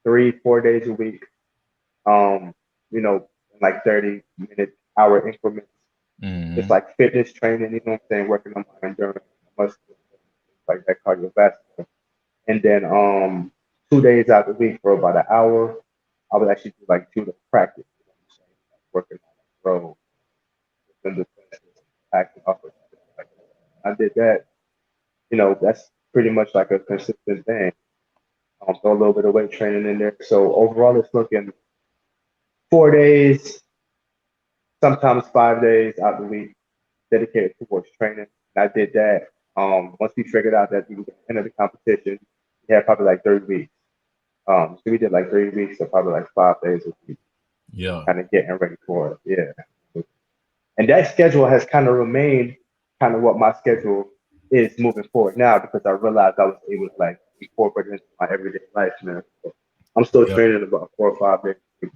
Speaker 9: 3-4 days a week. In like 30-minute hour increments. Just like fitness training, you know what I'm saying, working on my endurance, muscular, like that cardiovascular. And then 2 days out the week for about an hour, I would actually do like judo practice, you know what I'm saying? Like working on the road, acting up. Like I did that, that's pretty much like a consistent thing. Throw a little bit of weight training in there. So overall, it's looking 4 days, sometimes 5 days out the week dedicated towards training. And I did that. Once we figured out that we were going to enter the competition, we had probably like 3 weeks. So we did like 3 weeks, so probably like 5 days a week.
Speaker 7: Yeah.
Speaker 9: Kind of getting ready for it. Yeah. And that schedule has kind of remained kind of what my schedule is moving forward now because I realized I was able to like incorporate it into my everyday life now. So I'm still training about 4 or 5 days a week.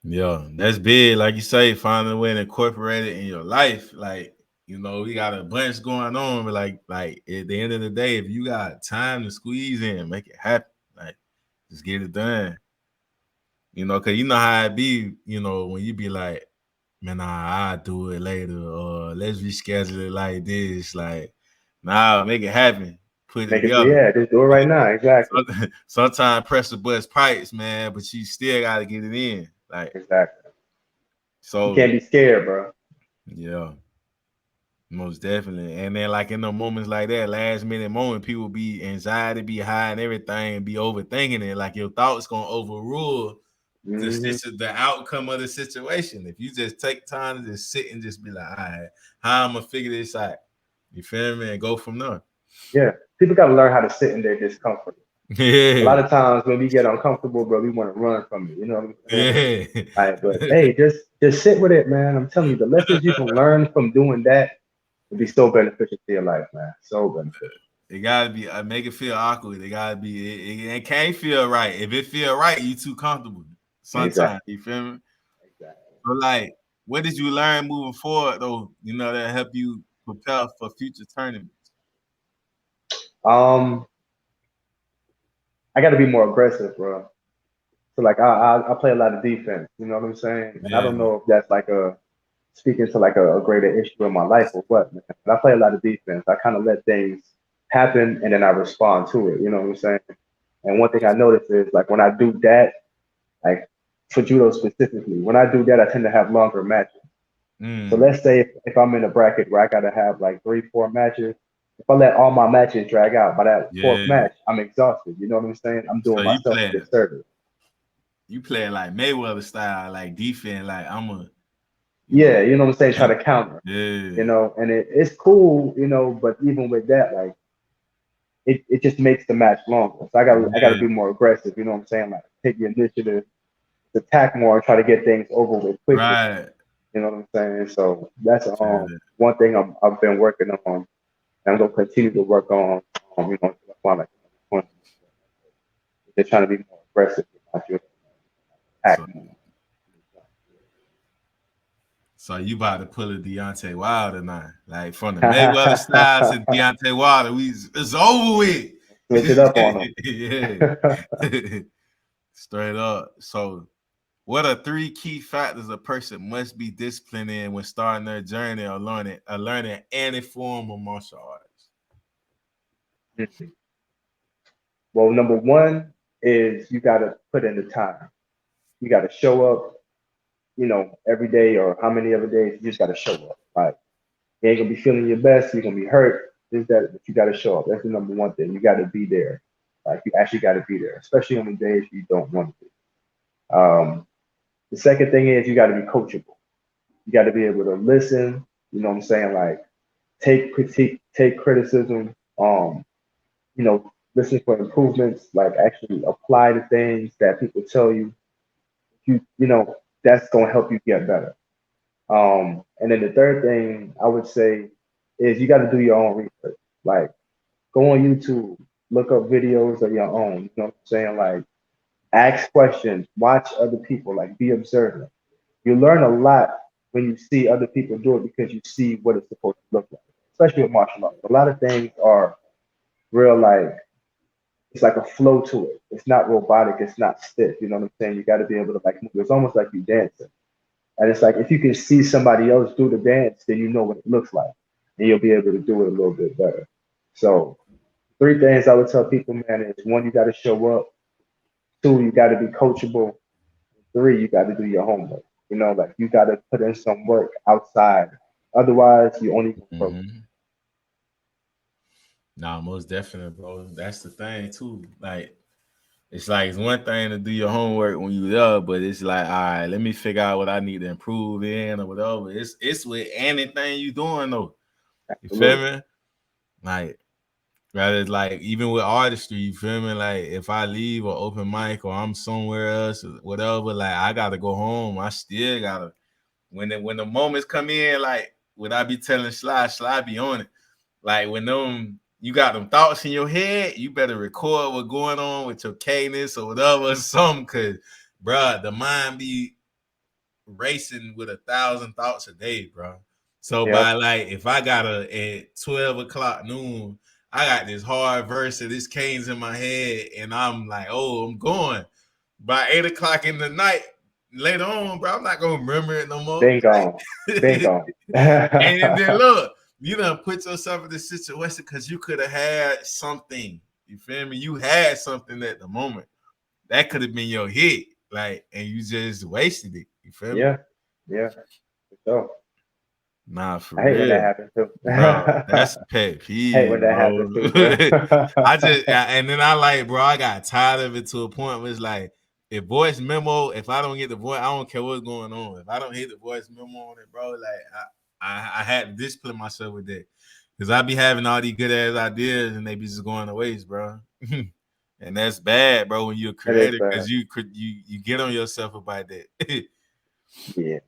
Speaker 7: Yeah, that's big. Like you say, finding a way to incorporate it in your life. Like, you know, we got a bunch going on, but like at the end of the day, if you got time to squeeze in, make it happen. Like, just get it done. You know, cause you know how it be, you know, when you be like, man, nah, I'll do it later, or let's reschedule it like this. Like, nah, make it happen. Put it
Speaker 9: Make it,
Speaker 7: together.
Speaker 9: yeah, just do it right now. Exactly.
Speaker 7: Sometimes press the bust pipes, man, but you still gotta get it in. Like,
Speaker 9: Exactly.
Speaker 7: so
Speaker 9: You can't be scared, bro.
Speaker 7: yeah, most definitely. And then like in the moments like that, last minute moment, people be anxiety, be high and everything, be overthinking it. Like your thoughts gonna overrule the outcome of the situation. If you just take time to just sit and just be like, all right, how I'm gonna figure this out? You feel me? And go from there.
Speaker 9: Yeah. People gotta learn how to sit in their discomfort.
Speaker 7: Yeah.
Speaker 9: A lot of times when we get uncomfortable, bro, we want to run from it. You know what I'm saying?
Speaker 7: Yeah.
Speaker 9: All right, but hey, just sit with it, man. I'm telling you, the lessons you can learn from doing that will be so beneficial to your life, man. So beneficial.
Speaker 7: It gotta be make it feel awkward. It gotta be it can't feel right. If it feel right, you too comfortable. Sometimes,
Speaker 9: Exactly.
Speaker 7: you feel me?
Speaker 9: Exactly.
Speaker 7: But like, what did you learn moving forward though? You know, that help you prepare for future tournaments.
Speaker 9: I got to be more aggressive, bro. So like I play a lot of defense. You know what I'm saying? And I don't
Speaker 7: Yeah.
Speaker 9: know if that's like speaking to like a greater issue in my life or what, man. But I play a lot of defense. I kind of let things happen and then I respond to it. You know what I'm saying? And one thing I noticed is like when I do that, like for judo specifically, when I do that, I tend to have longer matches. So let's say if I'm in a bracket where I got to have like 3, 4 matches, if I let all my matches drag out by that fourth match, I'm exhausted. You know what I'm saying? I'm doing
Speaker 7: So you
Speaker 9: myself a disservice.
Speaker 7: You play like Mayweather style, like defense, like I'm a
Speaker 9: yeah, you know what I'm saying, try to counter.
Speaker 7: Yeah.
Speaker 9: You know, and it's cool, you know, but even with that, like it just makes the match longer. So I gotta be more aggressive, you know what I'm saying? Like take the initiative, attack more, and try to get things over with quickly.
Speaker 7: Right.
Speaker 9: You know what I'm saying? So that's one thing I've been working on, and I'm gonna continue to work on. You know, like they're trying to be more aggressive.
Speaker 7: So you about to pull a Deontay Wilder now, like from the Mayweather style to Deontay Wilder, it's over with.
Speaker 9: Switch it up on them.
Speaker 7: Yeah, straight up. So, what are 3 key factors a person must be disciplined in when starting their journey or learning any form of martial arts?
Speaker 9: Well, number 1 is you got to put in the time. You got to show up, you know, every day or how many other days. You just got to show up. Like you ain't gonna be feeling your best. You're gonna be hurt. This that, but you got to show up. That's the number 1 thing. You got to be there. Like you actually got to be there, especially on the days you don't want to be. The second thing is you got to be coachable. You got to be able to listen. You know what I'm saying? Like take critique, take criticism. You know, listen for improvements. Like actually apply the things that people tell you. You know that's gonna help you get better. And then the third thing I would say is you got to do your own research. Like go on YouTube, look up videos of your own. You know what I'm saying? Like ask questions, watch other people, like be observant. You learn a lot when you see other people do it because you see what it's supposed to look like, especially with martial arts. A lot of things are real, like it's like a flow to it. It's not robotic, it's not stiff. You know what I'm saying? You got to be able to like move. It's almost like you dancing. And it's like if you can see somebody else do the dance, then you know what it looks like. And you'll be able to do it a little bit better. So 3 things I would tell people, man, is 1, you got to show up. 2, you got to be coachable. 3, you got to do your homework. You know, like you got to put in some work outside. Otherwise, you only go broke.
Speaker 7: Nah, most definitely, bro. That's the thing too. Like, it's one thing to do your homework when you there, but it's like, all right, let me figure out what I need to improve in or whatever. It's with anything you doing though. You feel me? Like, rather like even with artistry, you feel me? Like if I leave or open mic or I'm somewhere else or whatever, like I gotta go home. I still gotta when the moments come in, like when I be telling Sly be on it. Like when you got them thoughts in your head, you better record what's going on with your cadence or whatever or something, cause bruh, the mind be racing with 1,000 thoughts a day, bro. So
Speaker 9: Yeah.
Speaker 7: by like, if I got at 12 o'clock noon, I got this hard verse of this Canes in my head, and I'm like, oh, I'm going. By 8 o'clock in the night, later on, bro, I'm not gonna remember it no more.
Speaker 9: Been gone. Been gone.
Speaker 7: And then look, you done put yourself in this situation because you could have had something. You feel me? You had something at the moment. That could have been your hit. Like, and you just wasted it. You feel me?
Speaker 9: Yeah. Yeah. So
Speaker 7: Nah, for
Speaker 9: I hate when that
Speaker 7: real.
Speaker 9: happens too.
Speaker 7: Bro, that's a pet peeve,
Speaker 9: hate when that
Speaker 7: bro.
Speaker 9: happens too, bro.
Speaker 7: And then I like, bro, I got tired of it to a point where it's like, if voice memo, if I don't get the voice, I don't care what's going on. If I don't hit the voice memo on it, bro, like I had to discipline myself with that. Because I be having all these good ass ideas and they be just going to waste, bro. And that's bad, bro, when you're a creator because you get on yourself about that.
Speaker 9: Yeah,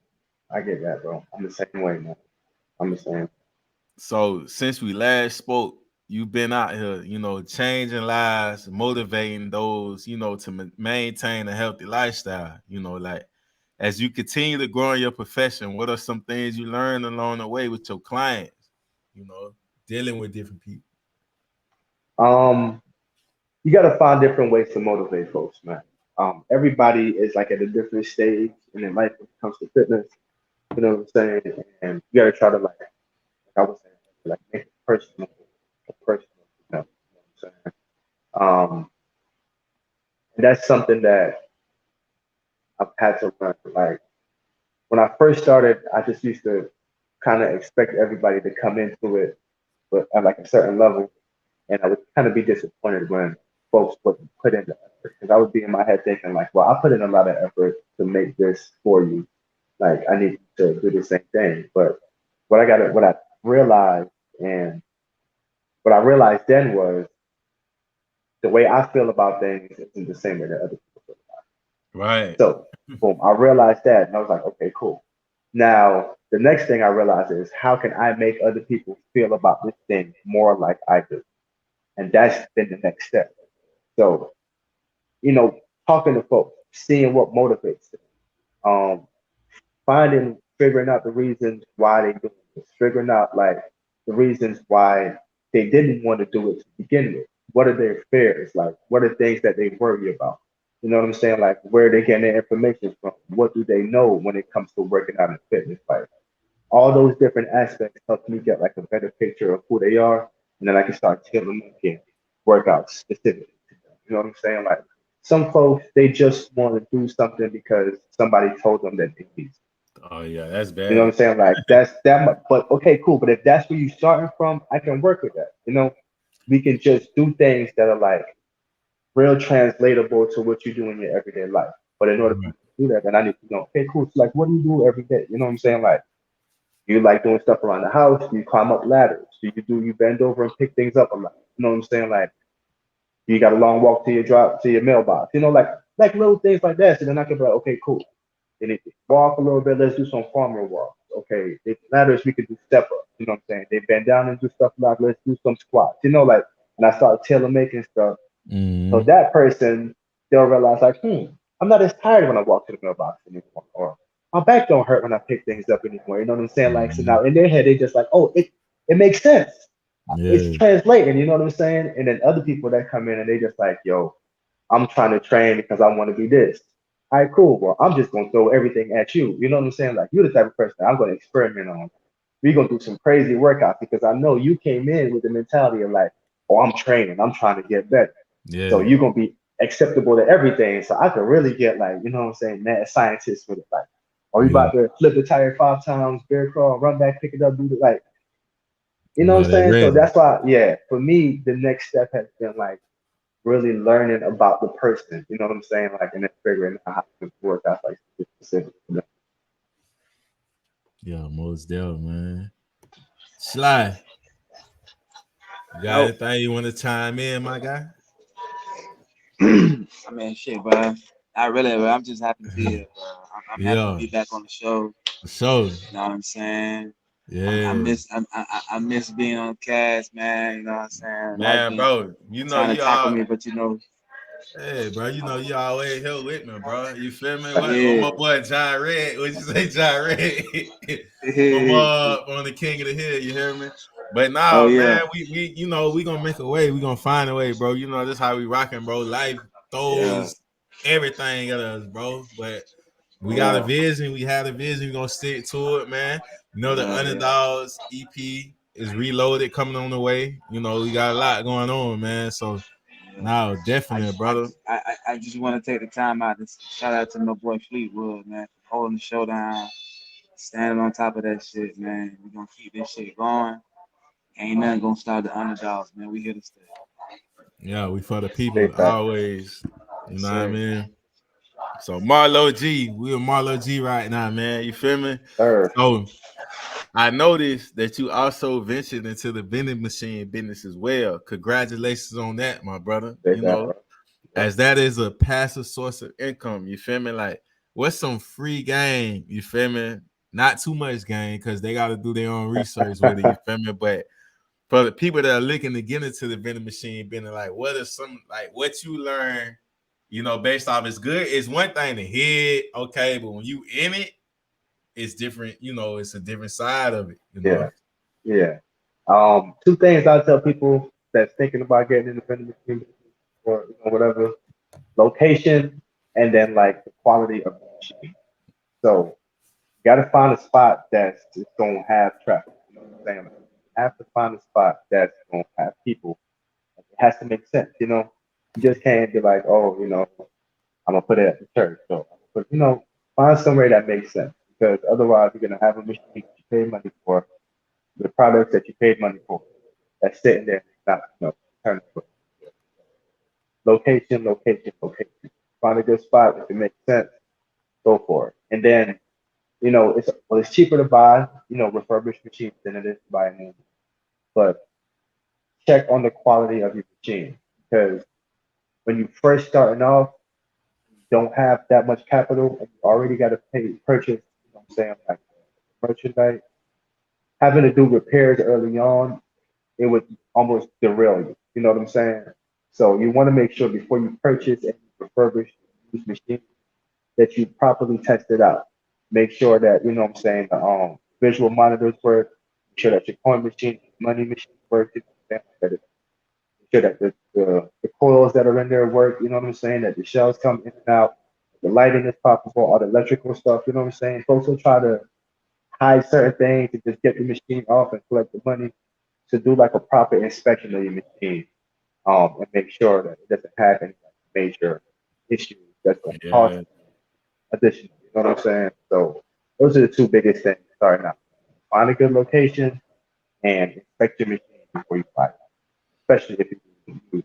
Speaker 9: I get that, bro. I'm the same way, man. I'm the same.
Speaker 7: So since we last spoke, you've been out here, changing lives, motivating those, to maintain a healthy lifestyle. Like as you continue to grow in your profession, what are some things you learn along the way with your clients? Dealing with different people.
Speaker 9: You got to find different ways to motivate folks, man. Everybody is like at a different stage in their life when it comes to fitness. You know what I'm saying? And you got to try to like I was saying, like make it personal, you know what I'm saying? And that's something that I've had to learn. Like when I first started, I just used to kind of expect everybody to come into it, but at like a certain level, and I would kind of be disappointed when folks put in the effort because I would be in my head thinking like, well, I put in a lot of effort to make this for you. Like I need to do the same thing. But what I realized, and what I realized then was the way I feel about things isn't the same way that other people feel about
Speaker 7: Right.
Speaker 9: it. So boom, I realized that, and I was like, okay, cool. Now the next thing I realized is how can I make other people feel about this thing more like I do, and that's been the next step. So talking to folks, seeing what motivates them, um, figuring out the reasons why they do this, figuring out like the reasons why they didn't want to do it to begin with. What are their fears? Like, what are things that they worry about? You know what I'm saying? Like, where they getting their information from? What do they know when it comes to working out in fitness? Like, all those different aspects help me get like a better picture of who they are, and then I can start tailoring making workouts specifically to them. You know what I'm saying? Like, some folks they just want to do something because somebody told them that they need.
Speaker 7: Oh yeah, that's
Speaker 9: You know what
Speaker 7: bad.
Speaker 9: I'm saying? Like that's that much, but okay, cool. But if that's where you're starting from, I can work with that. We can just do things that are like real translatable to what you do in your everyday life. But in order for me to do that, then I need to know, okay, cool. So like what do you do every day? You know what I'm saying? Like you like doing stuff around the house, you climb up ladders, you bend over and pick things up a lot. You know what I'm saying? Like you got a long walk to your mailbox, like little things like that. So then I can be like, okay, cool. They need to walk a little bit. Let's do some farmer walk. Okay, if ladders we could do step up. You know what I'm saying? They bend down and do stuff like let's do some squats. Like, and I start tailor making stuff. So
Speaker 7: Mm-hmm.
Speaker 9: that person they'll realize like, I'm not as tired when I walk to the mailbox anymore, or my back don't hurt when I pick things up anymore. You know what I'm saying? Like, so
Speaker 7: Mm-hmm.
Speaker 9: now in their head they just like, oh, it makes sense. It's
Speaker 7: Yeah.
Speaker 9: translating. You know what I'm saying? And then other people that come in and they just like, yo, I'm trying to train because I want to be this. All right, cool. Well, I'm just gonna throw everything at you. You know what I'm saying? Like you're the type of person I'm gonna experiment on. We're gonna do some crazy workouts because I know you came in with the mentality of like, oh, I'm training, I'm trying to get better. So
Speaker 7: Yeah.
Speaker 9: you're gonna be acceptable to everything. So I could really get like, you know what I'm saying, mad scientist with it. Like, are you
Speaker 7: Yeah.
Speaker 9: about to flip the tire 5 times, bear crawl, run back, pick it up, do it like, you know
Speaker 7: No,
Speaker 9: what I'm
Speaker 7: they
Speaker 9: saying? So
Speaker 7: ready.
Speaker 9: that's why, yeah, for me, the next step has been like really learning about the person. You know what I'm saying? Like, and then figuring out how to work out like specific.
Speaker 7: Yeah, most definitely, man. Sly, you got
Speaker 10: Nope.
Speaker 7: anything you want to chime in, my guy?
Speaker 10: I mean, shit, bro. Not really, but I'm just happy to be here, bro. I'm happy to
Speaker 7: Yeah,
Speaker 10: be back on the show.
Speaker 7: for sure.
Speaker 10: You know what I'm saying? I
Speaker 7: Yeah,
Speaker 10: miss being on cast, man. You know what I'm saying? Life
Speaker 7: man,
Speaker 10: been
Speaker 7: bro.
Speaker 10: trying to
Speaker 7: You
Speaker 10: tackle
Speaker 7: are.
Speaker 10: me, but
Speaker 7: Hey, bro, you know you always help with me, bro. You feel me? What
Speaker 10: Yeah.
Speaker 7: my boy John Red? What you say, John Red? From the King of the Hill, you hear me? But
Speaker 10: Oh
Speaker 7: nah,
Speaker 10: yeah.
Speaker 7: man, we you know we gonna make a way. We gonna find a way, bro. You know this how we rocking, bro. Life
Speaker 10: Yeah.
Speaker 7: throws everything at us, bro. But we got a
Speaker 10: Yeah.
Speaker 7: vision. We had a vision. We gonna stick to it, man. You know the
Speaker 10: Yeah.
Speaker 7: Underdogs EP is reloaded, coming on the way. You know we got a lot going on, man. So. No, definitely, brother.
Speaker 10: I just want to take the time out to shout out to my boy Fleetwood, man, for holding the show down, standing on top of that shit, man. We're gonna keep this shit going. Ain't nothing gonna stop the underdogs, man. We here to stay.
Speaker 7: Yeah, we for the people
Speaker 9: Big fact.
Speaker 7: always. You
Speaker 10: Yes,
Speaker 7: know what I
Speaker 10: sir.
Speaker 7: mean? So Marlo G, we are Marlo G right now, man. You feel me?
Speaker 9: Sir.
Speaker 7: So I noticed that you also ventured into the vending machine business as well. Congratulations on that, my brother.
Speaker 9: Big
Speaker 7: You
Speaker 9: fact,
Speaker 7: know,
Speaker 9: bro.
Speaker 7: as that is a passive source of income. You feel me? Like, what's some free game? You feel me? Not too much game because they got to do their own research with it. You feel me? But for the people that are looking to get into the vending machine, being like, what are some like what you learn, you know, based off it's good. It's one thing to hear it, okay, but when you in it, it's different, you know, it's a different side of it, you
Speaker 9: Yeah.
Speaker 7: know.
Speaker 9: Yeah. Two things I tell people that's thinking about getting in the vending machine or whatever, location and then like the quality of the machine. So you gotta find a spot that's just gonna have traffic. You know what I'm saying? You have to find a spot that's gonna have people. It has to make sense, you know. You just can't be like, oh, I'm gonna put it at the church. So, but find somewhere that makes sense because otherwise you're gonna have a machine that you pay money for, the products that you paid money for, that's sitting there not, turning. Location, location, location. Find a good spot if it makes sense. Go for it. And then, it's cheaper to buy, refurbished machines than it is to buy a new one. But check on the quality of your machine because when you first starting off, you don't have that much capital and you already got to purchase, what I'm saying, like merchandise. Having to do repairs early on, it would almost derail you. You know what I'm saying? So you want to make sure before you purchase and refurbish used machine that you properly test it out. Make sure that what I'm saying the visual monitors work. Make sure that your coin machine, money machine works. You know what I'm saying? Make sure that the coils that are in there work. You know what I'm saying? That the shells come in and out. The lighting is proper for all the electrical stuff. You know what I'm saying? Folks will try to hide certain things and just get the machine off and collect the money. To do like a proper inspection of your machine, and make sure that it doesn't have any major issues that's going to cost
Speaker 7: Yeah.
Speaker 9: additional. You know what I'm saying? So those are the two biggest things starting out. Find a good location and inspect your machine before you buy it, especially if you.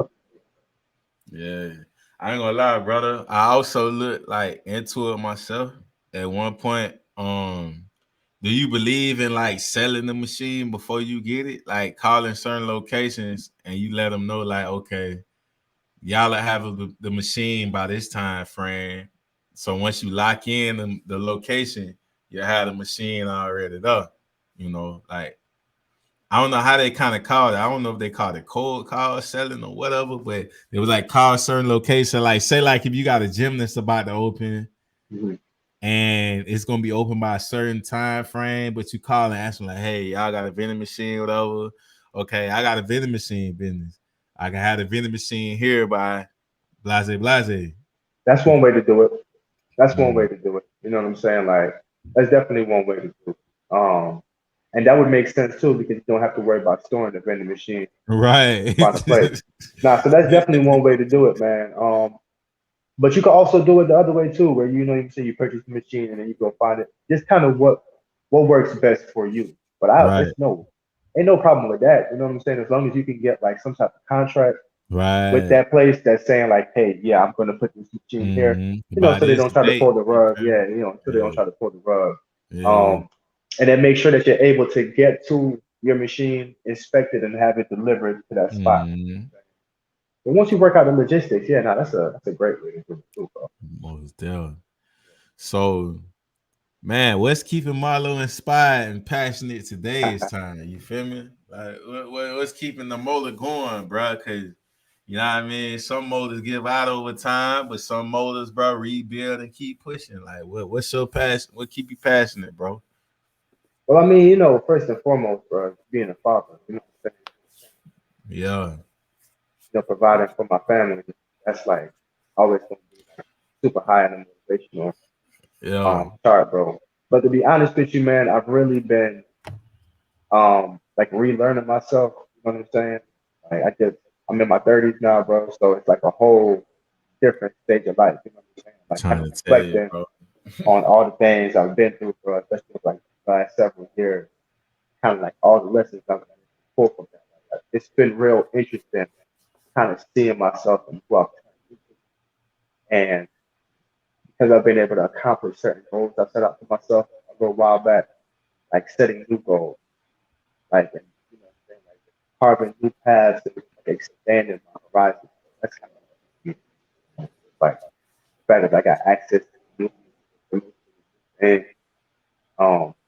Speaker 7: Yeah. I ain't gonna lie, brother. I also looked like into it myself at one point. Do you believe in like selling the machine before you get it? Like calling certain locations and you let them know, like, okay, y'all have the machine by this time frame. So once you lock in the location, you have the machine already up. You know, like I don't know how they kind of called it. I don't know if they called it cold call selling or whatever, but it was like call a certain location. Like say like if you got a gym that's about to open
Speaker 9: Mhm.
Speaker 7: and it's gonna be open by a certain time frame, but you call and ask them like, hey, y'all got a vending machine, whatever. Okay, I got a vending machine business. I can have a vending machine here by blase blase.
Speaker 9: That's one way to do it. That's one way
Speaker 7: Mm.
Speaker 9: to do it. You know what I'm saying? Like that's definitely one way to do it. And that would make sense too because you don't have to worry about storing the vending machine.
Speaker 7: Right.
Speaker 9: Find a place. Nah, so that's definitely one way to do it, man. But you can also do it the other way too, where you say you purchase the machine and then you go find it. Just kind of what works best for you. But
Speaker 7: Right.
Speaker 9: ain't no problem with that. You know what I'm saying? As long as you can get like some type of contract with
Speaker 7: Right.
Speaker 9: that place that's saying like, hey, yeah, I'm gonna put this machine here.
Speaker 7: By
Speaker 9: So they
Speaker 7: this
Speaker 9: don't try to
Speaker 7: date.
Speaker 9: pull the rug.
Speaker 7: Okay.
Speaker 9: Yeah, so they don't
Speaker 7: Yeah.
Speaker 9: try to pull the rug.
Speaker 7: Yeah.
Speaker 9: And then make sure that you're able to get to your machine, inspect it, and have it delivered to that spot.
Speaker 7: Mm-hmm.
Speaker 9: But once you work out the logistics, yeah, no, that's a great way to do it too, bro.
Speaker 7: Most definitely. So, man, what's keeping Marlo inspired and passionate today's time? You feel me? Like, what's keeping the motor going, bro? Because You know what I mean? Some motors give out over time, but some motors, bro, rebuild and keep pushing. Like, what's your passion? What keep you passionate, bro?
Speaker 9: Well, I mean, first and foremost, bro, being a father, what I'm saying?
Speaker 7: Yeah.
Speaker 9: Providing for my family, that's like always going to be like super high in the motivational
Speaker 7: Yeah.
Speaker 9: chart, bro. But to be honest with you, man, I've really been like relearning myself. You know what I'm saying? Like I'm in my 30s now, bro. So it's like a whole different stage of life. You know what I'm saying? Like kind
Speaker 7: Trying
Speaker 9: of
Speaker 7: to tell you,
Speaker 9: reflecting
Speaker 7: bro.
Speaker 9: on all the things I've been through, bro, especially like the last several years. Kind of like all the lessons I've pulled from that. Like, it's been real interesting, kind of seeing myself and who I've turned into. And because I've been able to accomplish certain goals I set out for myself a little while back, like setting new goals, like and what I'm saying, like carving new paths and like, expanding my horizons. That's kind of like the fact that I got access to new and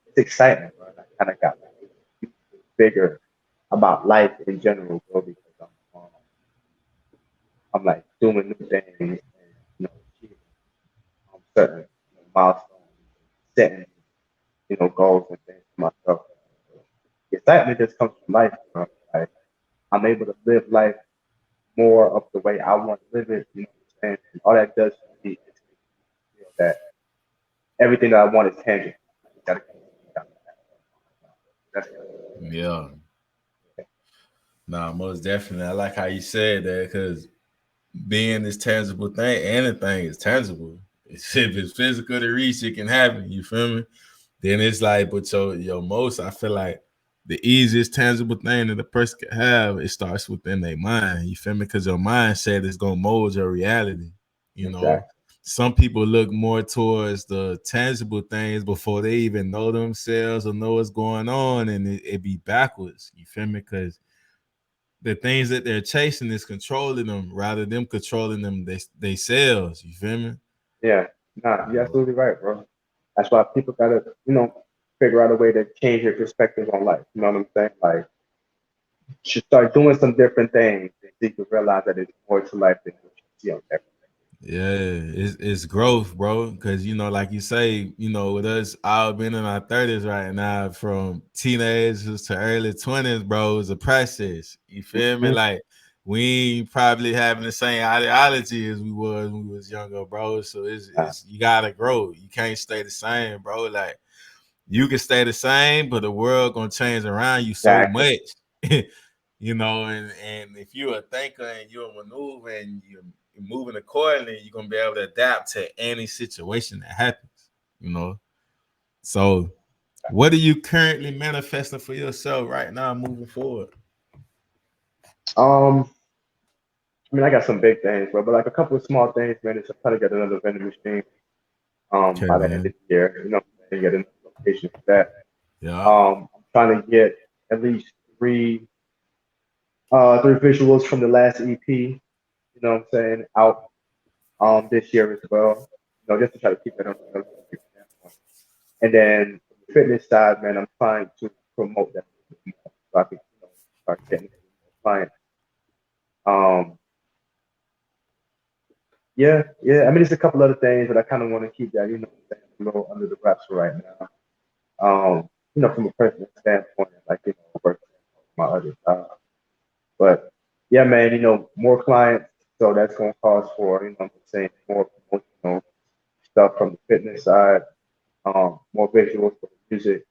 Speaker 9: it's exciting, bro. I kind of got like, bigger about life in general, bro, because I'm like doing new things and achieving certain milestones, setting goals and things for myself. The excitement just comes from life, bro. Like I'm able to live life more of the way I want to live it. You know what I'm saying? And all that does for me is feel that everything that I want is tangible. That's
Speaker 7: Yeah. Nah, most definitely. I like how you said that because being this tangible thing, anything is tangible. If it's physical to reach, it can happen. You feel me? Then it's like, but your most, I feel like the easiest tangible thing that a person can have, it starts within their mind. You feel me? Because your mindset is gonna mold your reality. You know,
Speaker 9: exactly.
Speaker 7: some people look more towards the tangible things before they even know themselves or know what's going on, and it be backwards. You feel me? Because the things that they're chasing is controlling them rather than them controlling them they selves. You feel me?
Speaker 9: Yeah. Nah, you're absolutely right, bro. That's why people gotta, figure out a way to change their perspective on life. You know what I'm saying? Like, should start doing some different things and you can realize that there's more to life than what you see on everything.
Speaker 7: Yeah, it's growth, bro. Because like you say, with us all being in our 30s right now, from teenagers to early 20s, bro, it's a process. You feel me?
Speaker 9: Mm-hmm.
Speaker 7: Like we ain't probably having the same ideology as we was when we was younger, bro. So it's you gotta grow. You can't stay the same, bro. Like you can stay the same, but the world gonna change around you so
Speaker 9: Exactly.
Speaker 7: much. And if you're a thinker and you're a maneuver and you're moving accordingly, you're gonna be able to adapt to any situation that happens. So what are you currently manifesting for yourself right now moving forward?
Speaker 9: I mean, I got some big things, bro, but like a couple of small things, man. Is I'm trying to get another vending machine
Speaker 7: Okay,
Speaker 9: by the end of
Speaker 7: man.
Speaker 9: the year. And get another location for that.
Speaker 7: Yeah.
Speaker 9: I'm trying to get at least three visuals from the last EP. You know what I'm saying? Out this year as well. Just to try to keep it on the standpoint. And then the fitness side, man, I'm trying to promote that so I can start getting more clients. Um, yeah. I mean, there's a couple other things, but I kind of want to keep that, a little under the wraps for right now. From a personal standpoint, like working on my other job. But yeah, man, more clients, so that's gonna cause for, I'm saying more promotional stuff from the fitness side, more visuals for the music,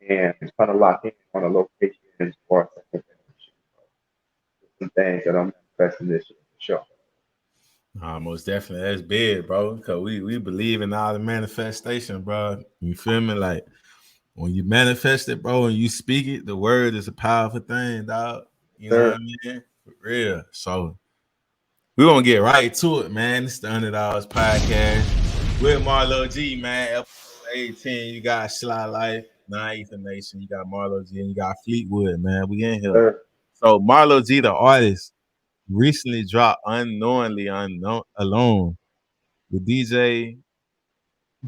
Speaker 9: and kind of lock in on a location for some things that I'm investing this year for sure.
Speaker 7: Most definitely. That's big, bro. Cause we believe in all the manifestation, bro. You feel me? Like when you manifest it, bro, and you speak it, the word is a powerful thing, dog. You know what I
Speaker 9: Sure.
Speaker 7: mean? For real. So we're gonna get right to it, man. It's the $100 podcast with Marlo G, man. Episode 18. You got Sly Life, Non-Ether Nation. You got Marlo G, and you got Fleetwood, man. We in here.
Speaker 9: Sure.
Speaker 7: So Marlo G, the artist, recently dropped Unknowingly Unknown Alone with
Speaker 9: DJ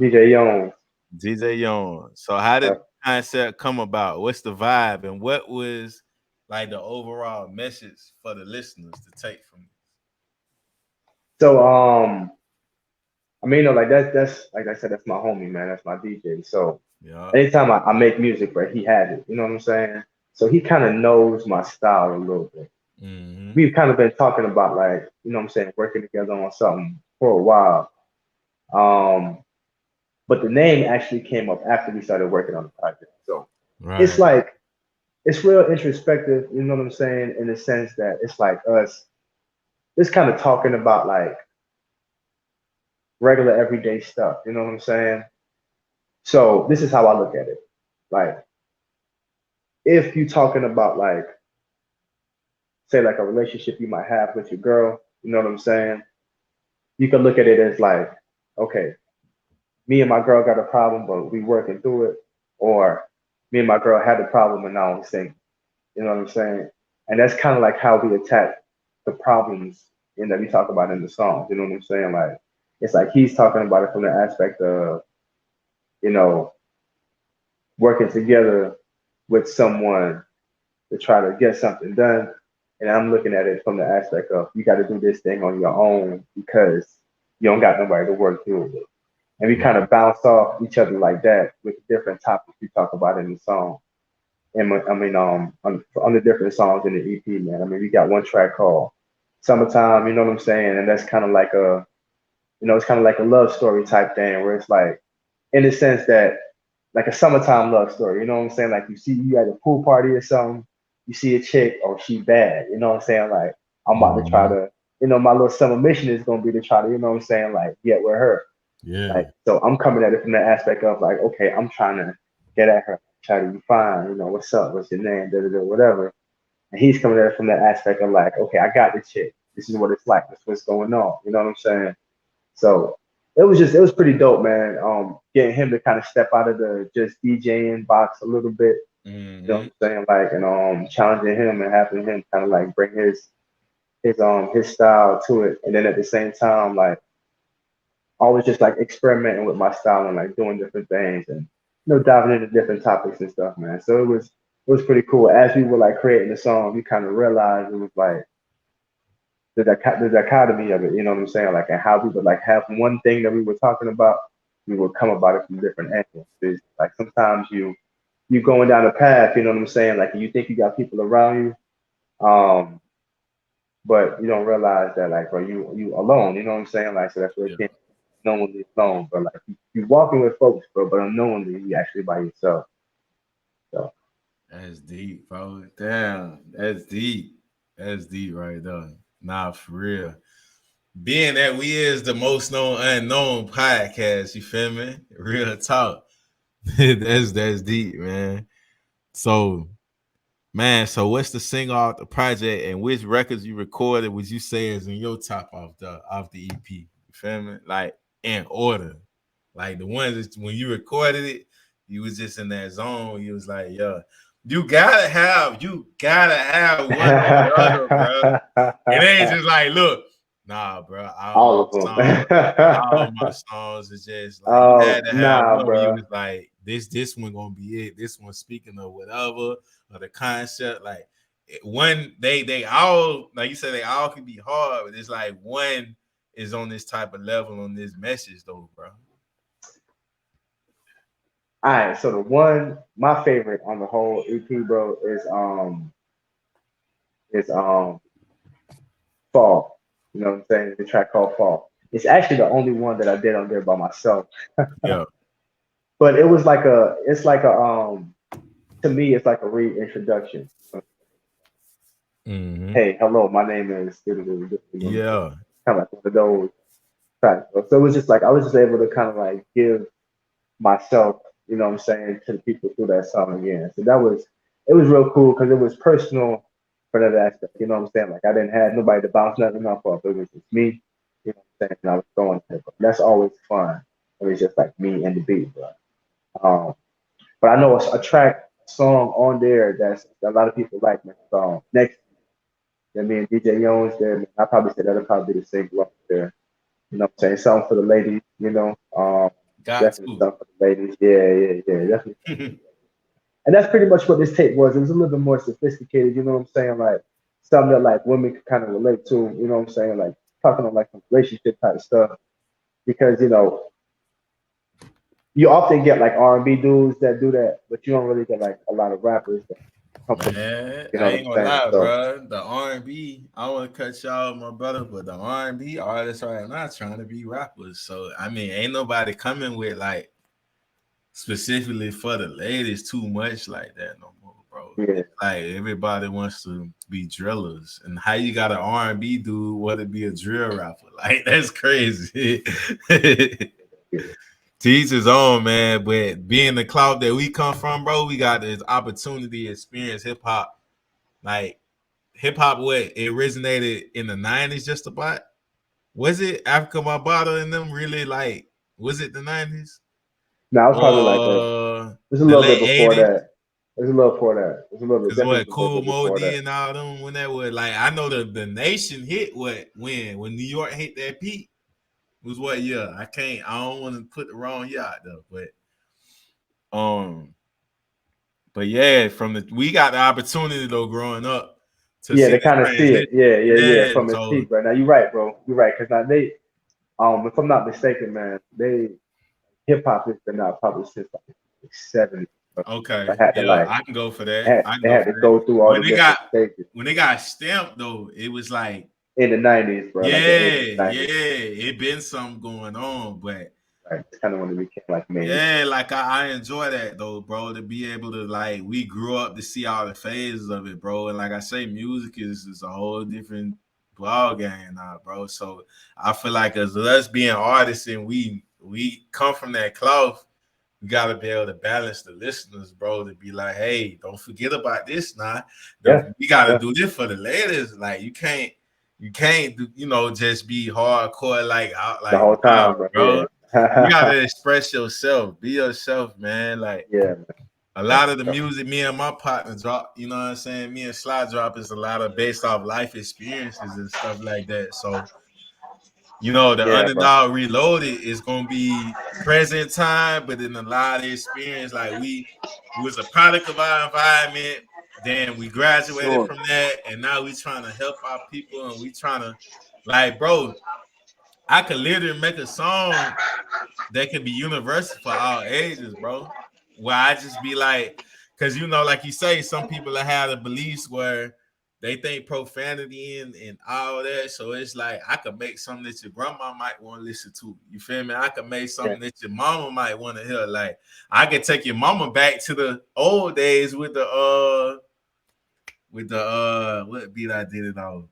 Speaker 9: Young.
Speaker 7: DJ Young. So how did
Speaker 9: Uh,
Speaker 7: the concept come about? What's the vibe? And what was like the overall message for the listeners to take from it?
Speaker 9: So I mean, like that's like I said, that's my homie, man. That's my DJ. So
Speaker 7: Yeah.
Speaker 9: anytime I make music, right, he has it. You know what I'm saying? So he kind of knows my style a little bit.
Speaker 7: Mm-hmm.
Speaker 9: We've kind of been talking about like, you know what I'm saying, working together on something for a while. Um, but the name actually came up after we started working on the project. So it's
Speaker 7: Right.
Speaker 9: like it's real introspective, you know what I'm saying, in the sense that it's like us just kind of talking about like regular everyday stuff, you know what I'm saying? So this is how I look at it. Like if you talking about like say like a relationship you might have with your girl, you know what I'm saying? You can look at it as like, okay, me and my girl got a problem, but we working through it, or me and my girl had a problem and now I'm saying, you know what I'm saying? And that's kind of like how we attack the problems that we talk about in the songs. You know what I'm saying? Like it's like he's talking about it from the aspect of, you know, working together with someone to try to get something done. And I'm looking at it from the aspect of you got to do this thing on your own because you don't got nobody to work through it with. And we kind of bounce off each other like that with different topics we talk about in the song. And I mean, on the different songs in the EP, man. I mean, we got one track called "Summertime." You know what I'm saying? And that's kind of like a, you know, it's kind of like a love story type thing where it's like, in the sense that, like a summertime love story. You know what I'm saying? Like you see you at a pool party or something, you see a chick, oh she bad. You know what I'm saying? Like I'm about to try
Speaker 7: Mm-hmm.
Speaker 9: to, you know, my little summer mission is gonna be to try to, you know what I'm saying? Like get with her.
Speaker 7: Yeah.
Speaker 9: Like, so I'm coming at it from the aspect of like, okay, I'm trying to get at her, try to be fine, you know, what's up, what's your name, da da da, whatever. And he's coming at it from the aspect of like, okay, I got the chick. This is what it's like. This is what's going on. You know what I'm saying? So it was pretty dope, man. Getting him to kind of step out of the just DJing box a little bit. You know what
Speaker 7: Mm-hmm.
Speaker 9: I'm saying? Like, and challenging him and having him kind of like bring his style to it, and then at the same time, like always just like experimenting with my style and like doing different things and diving into different topics and stuff, man. So it was pretty cool. As we were like creating the song, we kind of realized it was like the dichotomy of it, you know what I'm saying? Like, and how we would like have one thing that we were talking about, we would come about it from different angles. It's like sometimes you going down a path, you know what I'm saying? Like you think you got people around you, but you don't realize that like, bro, you alone, you know what I'm saying? Like, so that's where it
Speaker 7: Yeah.
Speaker 9: can't knowingly alone, but like you walking with folks, bro, but unknowingly you actually by yourself. So
Speaker 7: That's deep, bro. Damn, that's deep. That's deep right there. Nah, for real. Being that we is the most known unknown podcast, you feel me? Real talk. that's deep, man. So, man, so what's the single off the project and which records you recorded would you say is in your top off the EP? You feel me? Like in order. Like the ones that when you recorded it, you was just in that zone. You was like, yo, you gotta have one or the other, bro. It ain't just like, look, nah, bro.
Speaker 9: all of
Speaker 7: All my
Speaker 9: them.
Speaker 7: songs is just like you had to have
Speaker 9: Nah,
Speaker 7: one where you
Speaker 9: bro.
Speaker 7: was like, this one gonna be it. This one speaking of whatever or the concept. Like one, they all like you said, they all can be hard, but it's like one is on this type of level on this message though, bro.
Speaker 9: All right, so the one my favorite on the whole EP, bro, is Fall. You know what I'm saying? The track called Fall. It's actually the only one that I did on there by myself.
Speaker 7: Yeah.
Speaker 9: But it's like a to me it's like a reintroduction.
Speaker 7: Mm-hmm.
Speaker 9: Hey, hello, my name is kind
Speaker 7: Yeah.
Speaker 9: of like one of those tracks. So it was just like I was just able to kind of like give myself, you know what I'm saying, to the people through that song again. So it was real cool because it was personal for that aspect. You know what I'm saying? Like I didn't have nobody to bounce nothing off of. It was just me, you know what I'm saying? And I was going there. But that's always fun. It was just like me and the beat, bro. But I know a track song on there that's a lot of people like my song. Next that me and DJ Jones there, I probably said that'll probably be the single up there. You know what I'm saying? Something for the ladies, you know.
Speaker 7: Got
Speaker 9: Definitely
Speaker 7: to.
Speaker 9: something for the ladies. Yeah, yeah, yeah. Definitely. And that's pretty much what this tape was. It was a little bit more sophisticated, you know what I'm saying? Like something that like women could kind of relate to, you know what I'm saying? Like talking on like some relationship type of stuff. Because, you know, you often get like R&B dudes that do that, but you don't really get like a lot of rappers that come from,
Speaker 7: Man,
Speaker 9: you know
Speaker 7: I
Speaker 9: what I'm
Speaker 7: ain't gonna
Speaker 9: saying?
Speaker 7: lie,
Speaker 9: So
Speaker 7: bro. The R&B, I don't want to cut y'all, my brother, but the R&B artists right now trying to be rappers. So I mean, ain't nobody coming with like specifically for the ladies too much like that no more, bro.
Speaker 9: yeah,
Speaker 7: It's like everybody wants to be drillers, and how you got an R&B dude want to be a drill rapper? Like that's crazy.
Speaker 9: yeah,
Speaker 7: Teach his own, man. But being the cloud that we come from, bro, we got this opportunity to experience hip hop. Like hip hop, what it originated in the '90s, just about. Was it Africa Bambaataa and them really like? Was it the '90s
Speaker 9: no, I was probably like
Speaker 7: or
Speaker 9: there's a
Speaker 7: the
Speaker 9: little bit
Speaker 7: late
Speaker 9: before
Speaker 7: '80s?
Speaker 9: that. There's a little before that. There's a little bit,
Speaker 7: Cause
Speaker 9: definitely
Speaker 7: what
Speaker 9: a little
Speaker 7: Cool
Speaker 9: bit before
Speaker 7: Modi
Speaker 9: that.
Speaker 7: and all them when that was like, I know the nation hit what when New York hit that peak was what year? I don't want to put the wrong year out there, um but yeah, we got the opportunity though growing up to
Speaker 9: Yeah,
Speaker 7: see
Speaker 9: they
Speaker 7: this
Speaker 9: kind of see it.
Speaker 7: transition.
Speaker 9: Yeah,
Speaker 7: Yeah,
Speaker 9: from its
Speaker 7: so
Speaker 9: peak, bro. Now you're right, bro. You're right, because now they, if I'm not mistaken, man, they hip hop has been out probably since like the '70s. Bro. I
Speaker 7: okay,
Speaker 9: had to
Speaker 7: yeah,
Speaker 9: like,
Speaker 7: I can go for that. I can
Speaker 9: they
Speaker 7: go
Speaker 9: had
Speaker 7: for
Speaker 9: to
Speaker 7: that.
Speaker 9: go through all
Speaker 7: When
Speaker 9: the
Speaker 7: they got
Speaker 9: different stages
Speaker 7: when they got stamped though, it was like
Speaker 9: in the '90s, bro, like the
Speaker 7: yeah,
Speaker 9: '80s,
Speaker 7: yeah,
Speaker 9: '90s.
Speaker 7: it been something going on, but
Speaker 9: Right, it's kind of when it became like mainstream.
Speaker 7: yeah, like I enjoy that though, bro. To be able to like, we grew up to see all the phases of it, bro. And like I say, music is a whole different ball game now, bro. So I feel like as us being artists and we come from that cloth, we gotta be able to balance the listeners, bro. To be like, hey, don't forget about this now.
Speaker 9: Yeah,
Speaker 7: We gotta
Speaker 9: yeah,
Speaker 7: do this for the ladies. Like you can't do, just be hardcore like out
Speaker 9: the
Speaker 7: like
Speaker 9: whole
Speaker 7: nah,
Speaker 9: time, bro.
Speaker 7: bro.
Speaker 9: Yeah,
Speaker 7: You gotta express yourself, be yourself, man. Like
Speaker 9: yeah, man.
Speaker 7: a
Speaker 9: Yeah,
Speaker 7: lot of the
Speaker 9: so,
Speaker 7: music me and my partner drop, you know what I'm saying? Me and Sly drop is a lot of based off life experiences and stuff like that. So, the
Speaker 9: yeah, bro.
Speaker 7: underdog reloaded is gonna be present time, but in a lot of experience, like we was a product of our environment, then we graduated
Speaker 10: Sure.
Speaker 7: from that, and now we trying to help our people and we trying to like, bro, I could literally make a song that can be universal for all ages, bro. Where I just be like, because like you say, some people have the beliefs where they think profanity and all that. So it's like I could make something that your grandma might want to listen to. You feel me? I could make
Speaker 9: Yeah,
Speaker 7: something that your mama might want to hear. Like I could take your mama back to the old days with the what beat I did it on.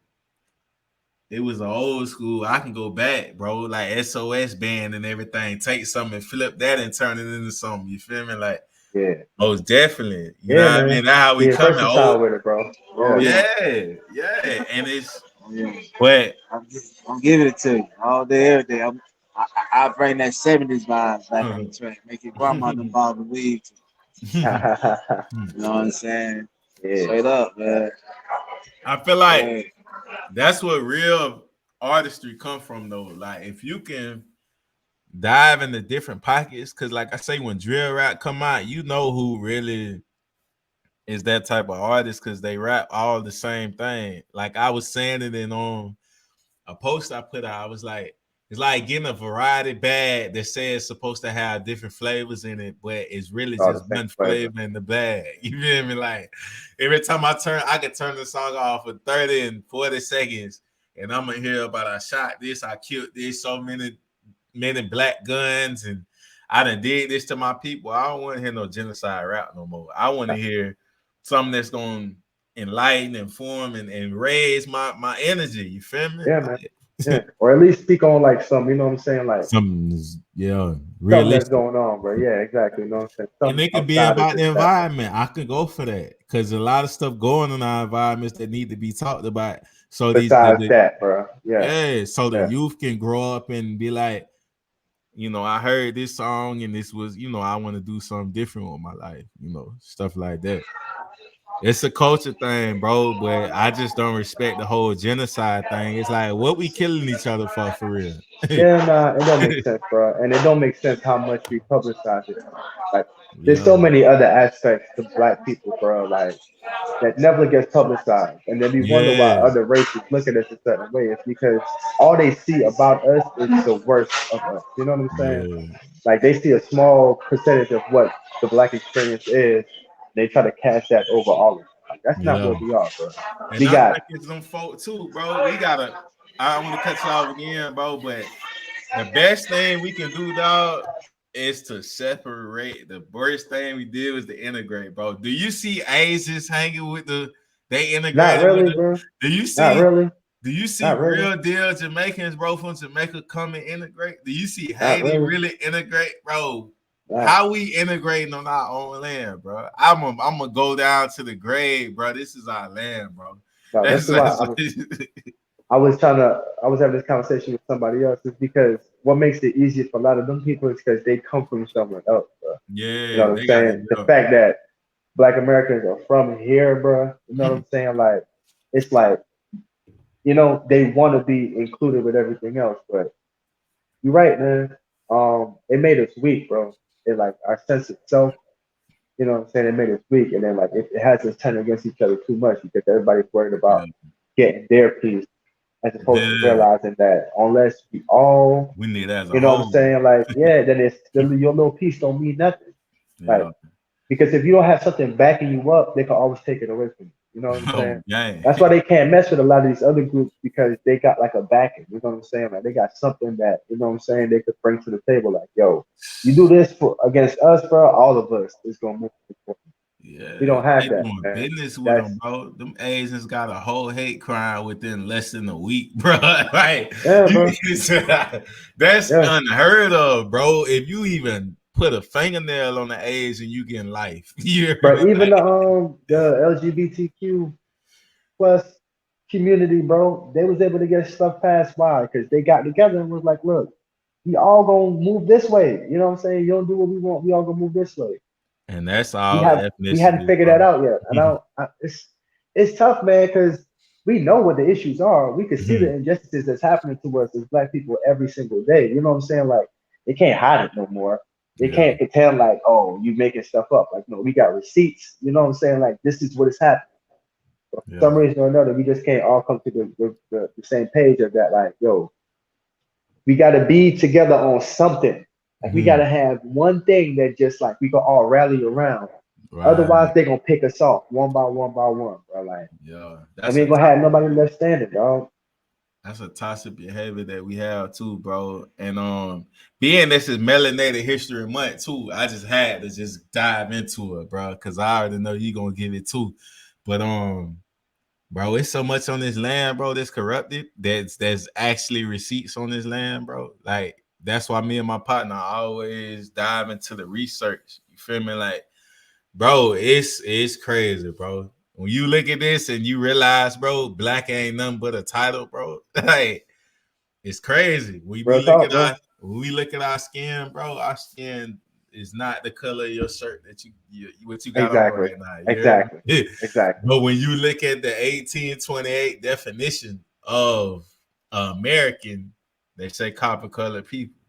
Speaker 7: It was an old school. I can go back, bro. Like SOS band and everything. Take something and flip that and turn it into something. You feel me? Like
Speaker 9: yeah,
Speaker 7: most definitely. You know
Speaker 9: yeah,
Speaker 7: what I
Speaker 9: man.
Speaker 7: mean? That's how we
Speaker 9: Being
Speaker 7: coming.
Speaker 9: versatile
Speaker 7: Old.
Speaker 9: with it, bro.
Speaker 10: Oh
Speaker 9: Yeah,
Speaker 10: yeah.
Speaker 7: Yeah. And it's
Speaker 10: Oh yeah.
Speaker 7: but
Speaker 10: I'm giving it to you all day, every day. I bring that '70s vibes back on the track. Make your grandma them bob and weave. You know what I'm saying?
Speaker 9: yeah,
Speaker 10: Straight up, man.
Speaker 7: I feel like
Speaker 10: Yeah.
Speaker 7: that's what real artistry come from though. Like if you can dive into different pockets, because like I say, when drill rap come out, who really is that type of artist because they rap all the same thing. Like I was saying it in a post I put out. I was like, it's like getting a variety bag that says it's supposed to have different flavors in it, but it's really
Speaker 9: all the
Speaker 7: just
Speaker 9: same
Speaker 7: one
Speaker 9: flavor.
Speaker 7: flavor in the bag. You feel me? Like every time I could turn the song off for 30 and 40 seconds, and I'm gonna hear about I shot this, I killed this, so many black guns, and I done did this to my people. I don't want to hear no genocide rap no more. I want to hear something that's gonna enlighten, inform, and raise my energy. You feel me?
Speaker 9: Yeah, man. Yeah, or at least speak on like some, you know what I'm saying, like
Speaker 7: Something,
Speaker 9: something that's
Speaker 7: realistic.
Speaker 9: going on, bro. Yeah, exactly. You know what I'm saying?
Speaker 7: And
Speaker 9: Something
Speaker 7: it could be
Speaker 9: outside of
Speaker 7: about the
Speaker 9: just that.
Speaker 7: environment. I could go for that because a lot of stuff going in our environments that need to be talked about. So
Speaker 9: Besides that, bro. Yeah,
Speaker 7: so the
Speaker 9: yeah,
Speaker 7: youth can grow up and be like, I heard this song and this was, I want to do something different with my life, stuff like that. It's a culture thing, bro, but I just don't respect the whole genocide thing. It's like, what we killing each other for real?
Speaker 9: Yeah, nah, it don't make sense, bro. And it don't make sense how much we publicize it. Like, there's so
Speaker 7: Yeah,
Speaker 9: many other aspects to black people, bro. Like that never gets publicized, and then we wonder why
Speaker 7: yeah,
Speaker 9: other races look at us a certain way. It's because all they see about us is the worst of us. You know what I'm saying?
Speaker 7: yeah,
Speaker 9: Like they see a small percentage of what the black experience is. They try to cast that over all of us. Like, that's not
Speaker 7: yeah.
Speaker 9: what we are, bro.
Speaker 7: And
Speaker 9: We
Speaker 7: I
Speaker 9: got
Speaker 7: think it's them folk too, bro. We gotta. I want to cut you off again, bro, but the best thing we can do, dog, is to separate. The worst thing we did was to integrate, bro. Do you see Asians hanging with they
Speaker 9: not
Speaker 7: integrated with
Speaker 9: really,
Speaker 7: us?
Speaker 9: bro.
Speaker 7: Do you
Speaker 9: Not
Speaker 7: see
Speaker 9: really.
Speaker 7: do you see
Speaker 9: Not really.
Speaker 7: real deal Jamaicans, bro, from Jamaica come and integrate? Do you see
Speaker 9: Not
Speaker 7: Haiti
Speaker 9: really.
Speaker 7: really integrate, bro?
Speaker 9: Nah,
Speaker 7: How we integrating on our own land, bro? I'm gonna go down to the grave, bro. This is our land, bro.
Speaker 9: no, this
Speaker 7: That's,
Speaker 9: is why
Speaker 7: that's
Speaker 9: I was having this conversation with somebody else. Is because what makes it easier for a lot of them people is because they come from somewhere else, bro. You know
Speaker 7: yeah,
Speaker 9: what I'm
Speaker 7: they got it.
Speaker 9: saying? The fact that Black Americans are from here, bro. You know what I'm saying? Like, it's like, they want to be included with everything else, but you're right, man. It made us weak, bro. It like our sense of self. You know what I'm saying? It made us weak, and then like it has us turn against each other too much because everybody's worried
Speaker 7: Yeah,
Speaker 9: about getting their piece as opposed to
Speaker 7: yeah.
Speaker 9: realizing that unless we all,
Speaker 7: We need that as a
Speaker 9: you know what I'm
Speaker 7: whole.
Speaker 9: saying, like, yeah, then your little piece don't mean nothing. Like,
Speaker 7: Yeah.
Speaker 9: because if you don't have something backing you up, they can always take it away from you. You know what I'm
Speaker 7: Oh,
Speaker 9: saying?
Speaker 7: gang.
Speaker 9: That's why they can't mess with a lot of these other groups because they got like a backing. You know what I'm saying? Like they got something that, you know what I'm saying, they could bring to the table. Like, yo, you do this for against us, bro, all of us is gonna move forward. We
Speaker 7: Yeah,
Speaker 9: don't have
Speaker 7: they
Speaker 9: that,
Speaker 7: doing
Speaker 9: man.
Speaker 7: business with
Speaker 9: That's
Speaker 7: them, bro. Them Asians got a whole hate crime within less than a week, bro. Like
Speaker 9: yeah,
Speaker 7: you,
Speaker 9: bro.
Speaker 7: that's
Speaker 9: Yeah.
Speaker 7: unheard of, bro. If you even put a fingernail on the Asian, you get life. You hear me?
Speaker 9: But even
Speaker 7: Like,
Speaker 9: the LGBTQ plus community, bro, they was able to get stuff passed. Why? Because they got together and was like, look, we all gonna move this way. You know what I'm saying? You don't do what we want, we all gonna move this way.
Speaker 7: and that's
Speaker 9: We
Speaker 7: all
Speaker 9: have we hadn't
Speaker 7: ethnicities,
Speaker 9: figured that
Speaker 7: bro.
Speaker 9: out yet. And it's tough, man, because we know what the issues are. We can see the injustices that's happening to us as black people every single day. You know what I'm saying? Like they can't hide it no more. They
Speaker 7: Yeah,
Speaker 9: can't pretend like, oh, you making stuff up. Like, no, we got receipts. You know what I'm saying? Like this is what is happening. For some
Speaker 7: yeah.
Speaker 9: reason or another, we just can't all come to the same page of that. Like, yo, we got to be together on something. Like, we got to have one thing that just like we can all rally around. Otherwise,
Speaker 7: Right.
Speaker 9: they're gonna pick us off one by one by one, bro. Like,
Speaker 7: Yeah,
Speaker 9: and
Speaker 7: that's
Speaker 9: we
Speaker 7: a
Speaker 9: ain't gonna have nobody left standing, dog.
Speaker 7: That's a toxic behavior that we have too, bro. And being this is Melanated History Month too, I just had to just dive into it, bro, because I already know you gonna give it too. But bro, it's so much on this land, bro, that's corrupted. That's actually receipts on this land, bro. Like that's why me and my partner always dive into the research. You feel me? Like, bro, it's crazy, bro. When you look at this and you realize, bro, black ain't nothing but a title, bro. Like it's crazy.
Speaker 9: Real talk, bro.
Speaker 7: When we look at our skin, bro, our skin is not the color of your shirt that you what you got on
Speaker 9: Exactly,
Speaker 7: right now. You hear
Speaker 9: exactly,
Speaker 7: me?
Speaker 9: exactly.
Speaker 7: But when you look at the 1828 definition of American, they say copper colored people.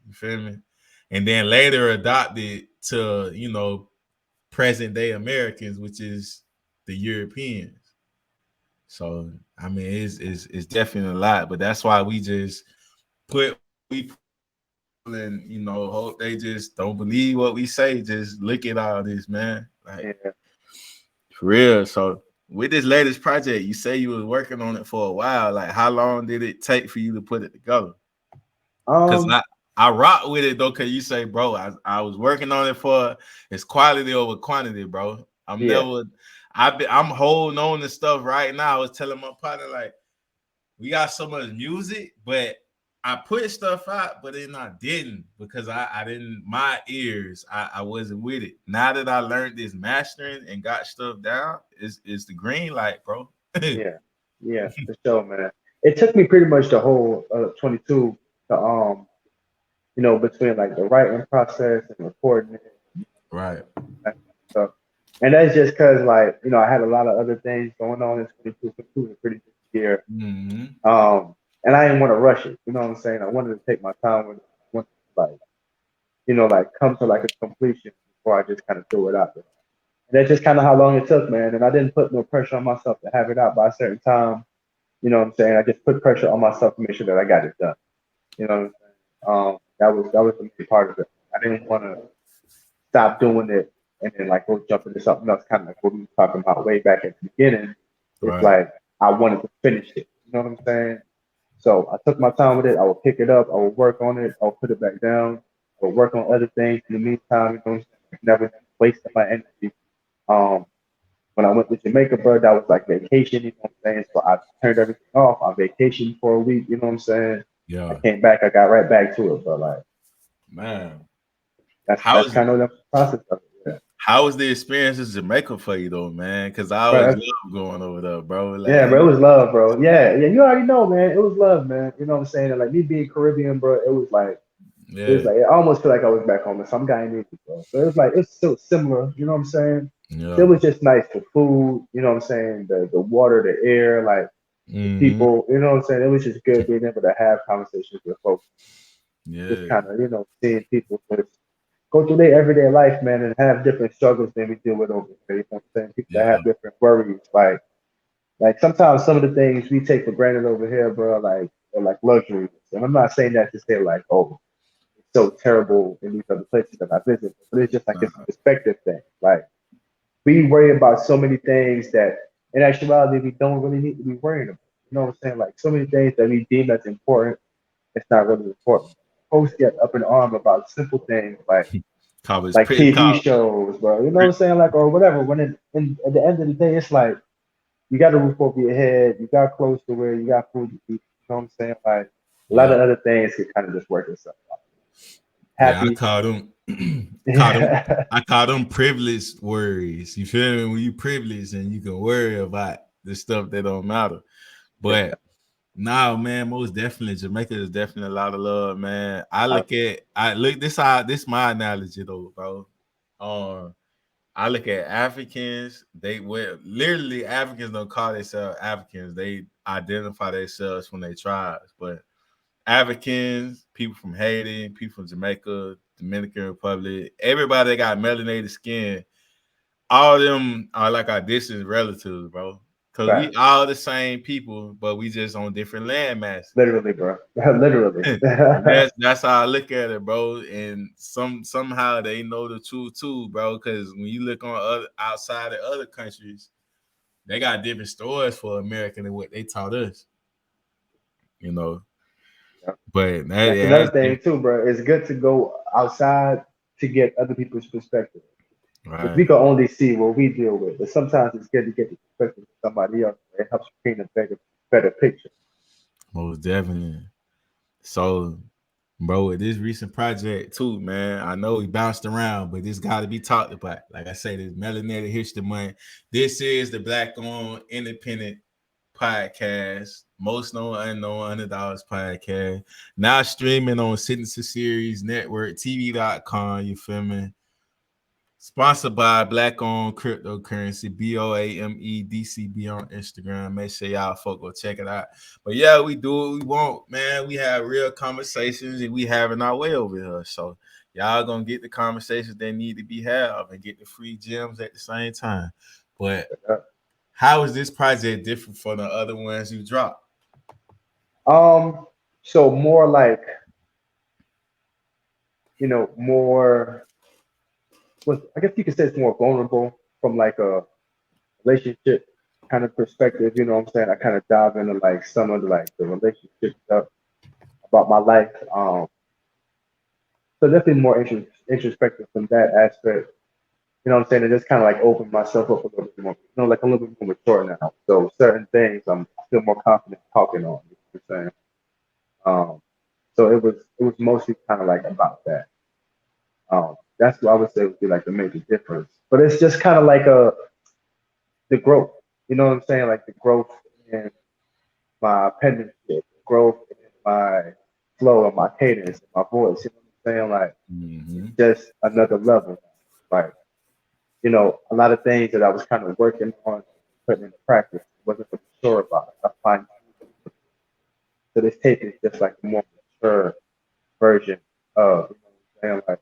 Speaker 7: You feel me? And then later adopted to, present day Americans, which is the Europeans. So I mean, it's definitely a lot, but that's why we just we and hope they just don't believe what we say. Just look at all this, man. Like
Speaker 9: Yeah.
Speaker 7: for real. So with this latest project, you say you was working on it for a while. Like how long did it take for you to put it together? Because
Speaker 9: Um.
Speaker 7: I rock with it though, cause you say, bro, I was working on it for it's quality over quantity, bro.
Speaker 9: Yeah.
Speaker 7: I'm holding on to stuff right now. I was telling my partner, like, we got so much music, but I put stuff out, but then I didn't because I didn't my ears, I wasn't with it. Now that I learned this mastering and got stuff down, it's the green light, bro.
Speaker 9: Yeah. Yeah. For sure, man. It took me pretty much the whole 22 to between like the writing process and recording it
Speaker 7: Right.
Speaker 9: and stuff. And that's just because, like, you know, I had a lot of other things going on in 22 was a pretty good year. And I didn't want to rush it. You know what I'm saying? I wanted to take my time with it. I wanted to, like, you know, like come to like a completion before I just kind of threw it out there. And that's just kind of how long it took, man. And I didn't put no pressure on myself to have it out by a certain time. You know what I'm saying? I just put pressure on myself to make sure that I got it done. You know what I'm saying? That was the main part of it. I didn't want to stop doing it and then like go jump into something else, kind of like what we were talking about way back at the beginning. It's
Speaker 7: Right.
Speaker 9: like I wanted to finish it. You know what I'm saying? So I took my time with it. I would pick it up. I would work on it. I would put it back down. I would work on other things in the meantime. You know what I'm saying? Never wasting my energy. Um, when I went to Jamaica, bro, that was like vacation. You know what I'm saying? So I turned everything off. I vacationed for a week. You know what I'm saying? I
Speaker 7: Yeah,
Speaker 9: came back. I got right back to it. But like
Speaker 7: man.
Speaker 9: that's kind of the process of it. Yeah.
Speaker 7: How was the experience in Jamaica for you though, man? Because I
Speaker 9: Bro,
Speaker 7: always
Speaker 9: that's-
Speaker 7: love going over there, bro.
Speaker 9: yeah,
Speaker 7: Like,
Speaker 9: bro, it was love, bro. Yeah, yeah, you already know, man. It was love, man. You know what I'm saying? And like me being Caribbean, bro,
Speaker 7: yeah,
Speaker 9: it almost feel like I was back home in some Guyanese, bro. But it was like it's still similar, you know what I'm saying? It
Speaker 7: yeah.
Speaker 9: was just nice for food, you know what I'm saying? The water, the air, like the
Speaker 7: Mm-hmm.
Speaker 9: people, you know what I'm saying? It was just good being able to have conversations with folks, just
Speaker 7: Yeah,
Speaker 9: kind of, you know, seeing people just go through their everyday life, man, and have different struggles than we deal with over here. You know what I'm saying? People that
Speaker 7: yeah,
Speaker 9: have different worries, like sometimes some of the things we take for granted over here, bro, like are like luxuries. And I'm not saying that to say like, oh, it's so terrible in these other places that I visit, but it's just like it's a perspective thing. Like we worry about so many things that in actuality we don't really need to be worrying about. You know what I'm saying? Like so many things that we deem as important, it's not really important. Folks get up in arm about simple things
Speaker 7: college
Speaker 9: like
Speaker 7: pretty
Speaker 9: TV
Speaker 7: college.
Speaker 9: shows, bro. You know what I'm saying? Like or whatever. When at the end of the day, it's like you got a roof over your head, you got clothes to wear, you got food to eat. You know what I'm saying? Like a lot
Speaker 7: Yeah,
Speaker 9: of other things can kind of just work itself out.
Speaker 7: yeah. I
Speaker 9: Happy.
Speaker 7: call them, call them.
Speaker 9: Yeah.
Speaker 7: I call them privileged worries. You feel me? When you privileged and you can worry about the stuff that don't matter. But no, man, most definitely Jamaica is definitely a lot of love, man. I look this my analogy though, bro. I look at Africans, literally Africans don't call themselves Africans. They identify themselves from their tribes. But Africans, people from Haiti, people from Jamaica, Dominican Republic, everybody that got melanated skin, all of them are like our distant relatives, bro. Cause we
Speaker 9: Right.
Speaker 7: all the same people, but we just on different land masses.
Speaker 9: Literally, bro. Literally.
Speaker 7: That's how I look at it, bro. And somehow they know the truth too, bro. Because when you look on outside of other countries, they got different stories for America than what they taught us. You know,
Speaker 9: Yeah.
Speaker 7: but
Speaker 9: That's another thing too, bro. It's good to go outside to get other people's perspective. Because we
Speaker 7: right.
Speaker 9: can only see what we deal with. But sometimes it's good to get the perspective of somebody else. It helps you paint a better picture.
Speaker 7: Most definitely. So, bro, with this recent project too, man, I know we bounced around, but this got to be talked about. Like I say, this Melanated History Month. This is the Black-owned independent podcast, most known unknown $100 podcast. Now streaming on Signature Series Network, TV.com. You feel me? Sponsored by Black Owned Cryptocurrency, BOAMEDCB on Instagram. Make sure y'all folk go check it out. But yeah, we do what we want, man. We have real conversations and we having our way over here. So y'all gonna get the conversations that need to be had and get the free gems at the same time. But how is this project different from the other ones you dropped?
Speaker 9: So more like, you know, more I guess you could say it's more vulnerable from like a relationship kind of perspective, you know what I'm saying? I kind of dive into like some of the relationship stuff about my life. So definitely more introspective from that aspect. You know what I'm saying? And just kind of like open myself up a little bit more, you know, like a little bit more mature now. So certain things I'm still more confident talking on. You know what I'm saying? So it was mostly kind of like about that. That's what I would say would be like the major difference. But it's just kind of like the growth. You know what I'm saying? Like the growth in my penmanship, growth in my flow and my cadence and my voice. You know what I'm saying? Like it's just another level. Like you know, a lot of things that I was kind of working on putting into practice. Wasn't for sure about. I find so this tape is just like a more mature version of, you know what I'm saying, like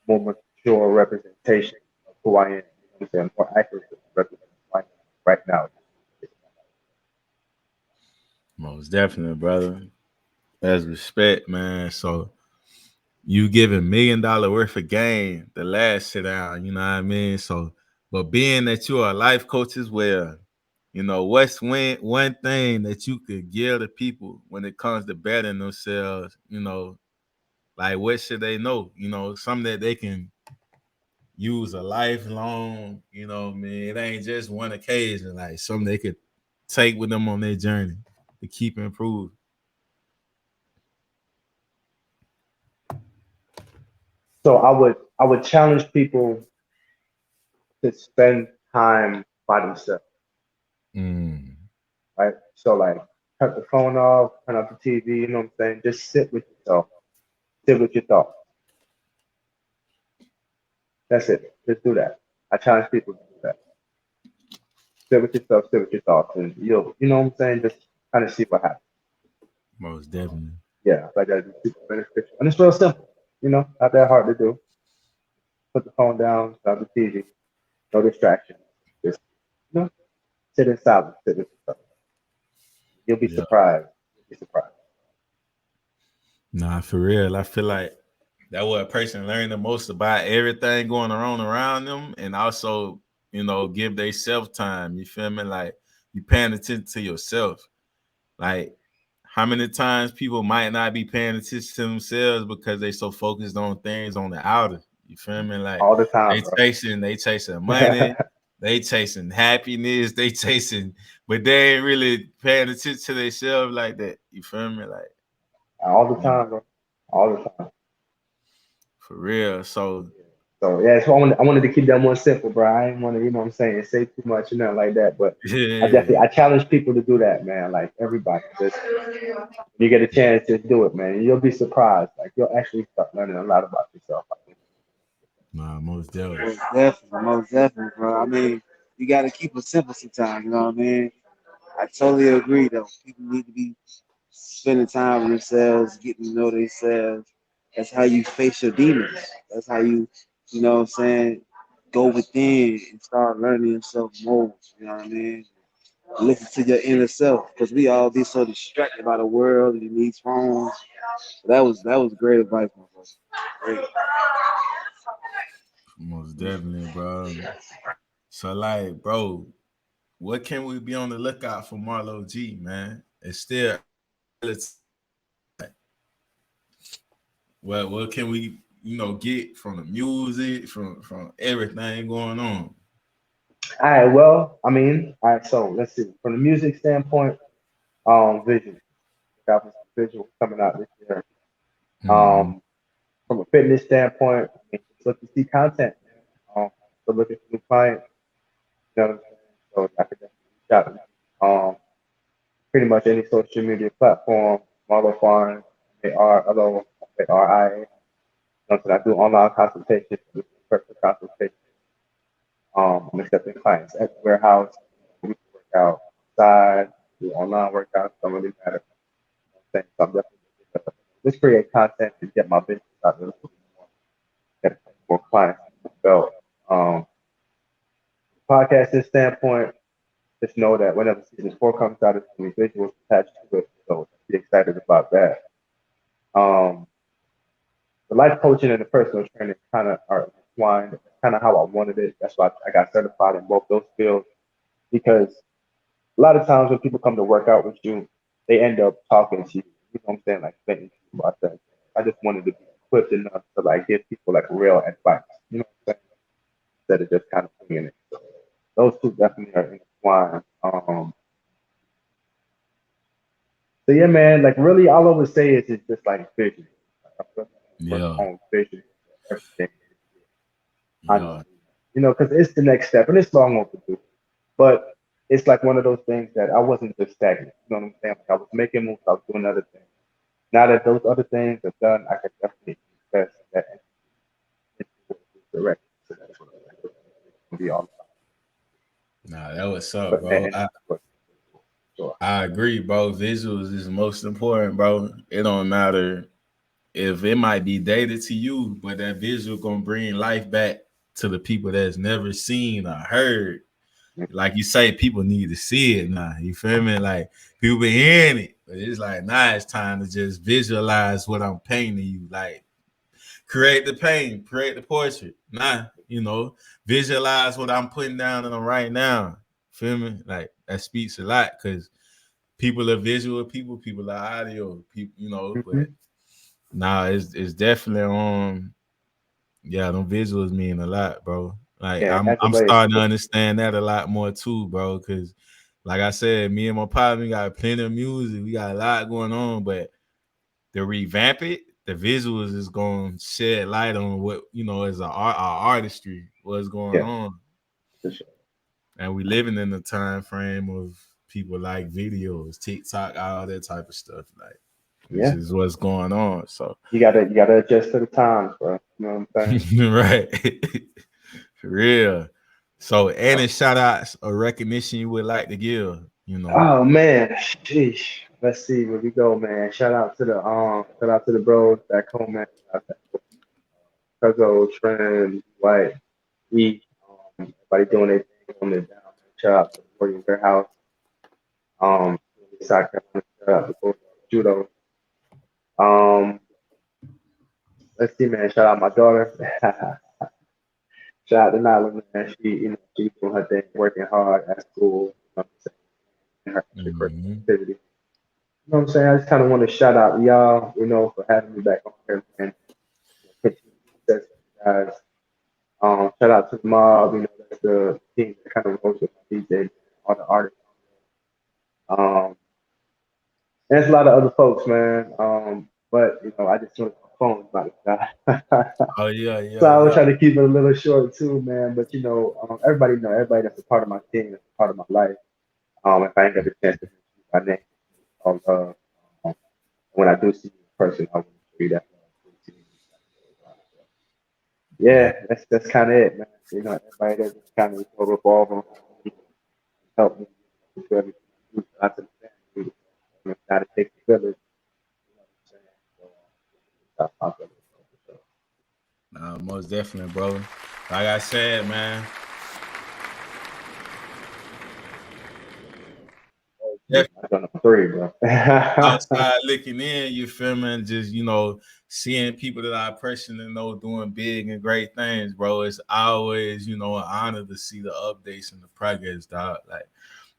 Speaker 9: more mature representation of who I am. You know what I'm saying, more accurate representation of who I am right now.
Speaker 7: Most definitely, brother. That's respect, man. So you giving $1 million worth of game the last sit down, you know what I mean? So, but being that you're a life coach as well, you know, what's one thing that you could give to people when it comes to bettering themselves, you know, like what should they know? You know, something that they can use a lifelong, you know, man. It ain't just one occasion, like something they could take with them on their journey to keep improving.
Speaker 9: So I would challenge people to spend time by themselves,
Speaker 7: Mm.
Speaker 9: right? So like cut the phone off, turn off the TV, you know what I'm saying? Just sit with yourself, sit with your thoughts. That's it. Just do that. I challenge people to do that. Sit with yourself, sit with your thoughts, and you'll, you know what I'm saying? Just kind of see what happens.
Speaker 7: Most definitely.
Speaker 9: Yeah, like that is super beneficial, and it's real simple. You know, not that hard to do. Put the phone down, stop the TV, no distractions. Just, you know, sit in silence, sit with yourself. You'll be
Speaker 7: Yeah.
Speaker 9: surprised. You'll be surprised.
Speaker 7: Nah, for real. I feel like that what a person learn the most about everything going on around them, and also, you know, give they self time. You feel me? Like you paying attention to yourself. Like how many times people might not be paying attention to themselves because they so focused on things on the outer. You feel me? Like
Speaker 9: All the time,
Speaker 7: they
Speaker 9: bro.
Speaker 7: chasing money, they chasing happiness, they chasing, but they ain't really paying attention to themselves like that. You feel me? Like
Speaker 9: All the
Speaker 7: you know,
Speaker 9: time, bro. All the time.
Speaker 7: for real. So
Speaker 9: So yeah, so I wanted to keep that one simple, bro. I didn't want to, you know what I'm saying, say too much and nothing like that. But
Speaker 7: yeah.
Speaker 9: I challenge people to do that, man. Like everybody, just you get a chance, just do it, man. You'll be surprised. Like you'll actually start learning a lot about yourself. I think.
Speaker 7: Nah, most definitely.
Speaker 10: Most definitely, bro. I mean, you got to keep it simple sometimes. You know what I mean? I totally agree, though. People need to be spending time with themselves, getting to know themselves. That's how you face your demons. That's how you know what I'm saying, go within and start learning yourself more. You know what I mean? Listen to your inner self, because we all be so distracted by the world and these phones. That was great advice, my brother. Great.
Speaker 7: Most definitely, bro. So like, bro, what can we be on the lookout for Marlo G, man? It's still what can we, you know, get from the music, from everything going on?
Speaker 9: All right, well, I mean, all right. So let's see. From the music standpoint, vision. Got some visuals coming out this year.
Speaker 7: Mm-hmm.
Speaker 9: Um, from a fitness standpoint, I mean, just look to see content. So looking for new clients. You know what I'm saying? So I could definitely reach out. Pretty much any social media platform, Marlo Farms, MARLOFARI. So I do online consultations, personal consultations. I'm accepting clients at the warehouse. We can work out outside, do online workouts, don't really matter. So I'm definitely just create content to get my business out there, get more clients in the belt. Podcasting standpoint, just know that whenever season 4 comes out, it's going to be visuals attached to it. So be excited about that. The life coaching and the personal training kind of are entwined. That's kind of how I wanted it. That's why I got certified in both those fields because a lot of times when people come to work out with you, they end up talking to you. You know what I'm saying? Like venting to you about that. I just wanted to be equipped enough to like give people like real advice. You know what I'm saying? Instead of just kind of winging it. So those two definitely are intertwined. So yeah, man. Like really, all I would say is it's just like vision. Like, I'm really work
Speaker 7: Yeah,
Speaker 9: on vision for everything.
Speaker 7: yeah.
Speaker 9: Honestly, you know, because it's the next step and it's long overdue. But it's like one of those things that I wasn't just stagnant. You know what I'm saying? Like I was making moves, I was doing other things. Now that those other things are done, I could definitely invest that into direction. So that's what I'm saying. to be all
Speaker 7: Nah, that was up,
Speaker 9: but
Speaker 7: bro.
Speaker 9: man,
Speaker 7: I agree, bro. Visuals is most important, bro. It don't matter if it might be dated to you, but that visual gonna bring life back to the people that's never seen or heard. Like you say, people need to see it now. You feel me? Like people been hearing it, but it's like now it's time to just visualize what I'm painting you. Like create the painting, create the portrait. Nah, visualize what I'm putting down and I'm right now. Feel me? Like that speaks a lot because people are visual people, people are audio people, but nah, it's definitely yeah, them visuals mean a lot, bro. Like
Speaker 9: yeah,
Speaker 7: I'm starting to understand that a lot more too, bro. Cause like I said, me and my partner, we got plenty of music, we got a lot going on, but to revamp it, the visuals is gonna shed light on what is our artistry, what's going on.
Speaker 9: For sure.
Speaker 7: And we living in the time frame of people like videos, TikTok, all that type of stuff. Like this is what's going on. So
Speaker 9: you gotta adjust to the times, bro. You know what I'm saying?
Speaker 7: Right. For real. So any shout outs or recognition you would like to give,
Speaker 9: Oh man, sheesh. Let's see where we go, man. Shout out to the bros back home, man. Cuzzo, Trend, White, E, everybody doing their thing on the down. Shout out to the Warrior Warehouse. South Carolina, shout out to Judo. Let's see, man. Shout out my daughter. Shout out to Nyla, man. She's doing her thing, working hard at school. You know what I'm saying? In her extracurricular activity. You know what I'm saying? I just kind of want to shout out y'all, for having me back on here, man. Success, guys. Shout out to the mob, that's the team that kind of rolls with my DJ, all the artists. And there's a lot of other folks, man. But I just want my phone about it.
Speaker 7: Oh yeah.
Speaker 9: So I was trying to keep it a little short too, man. But everybody that's a part of my team, that's a part of my life. If I ain't got the chance to mention my name, when I do see you in person, I want to show you that. Yeah, that's kind of it, man. Everybody that just kind of revolve around me, help me do everything. I to the family. Got to take the village.
Speaker 7: Most definitely, bro. Like I said, man. Outside looking in, you feel me? And just, seeing people that I personally know doing big and great things, bro. It's always, an honor to see the updates and the progress, dog. Like,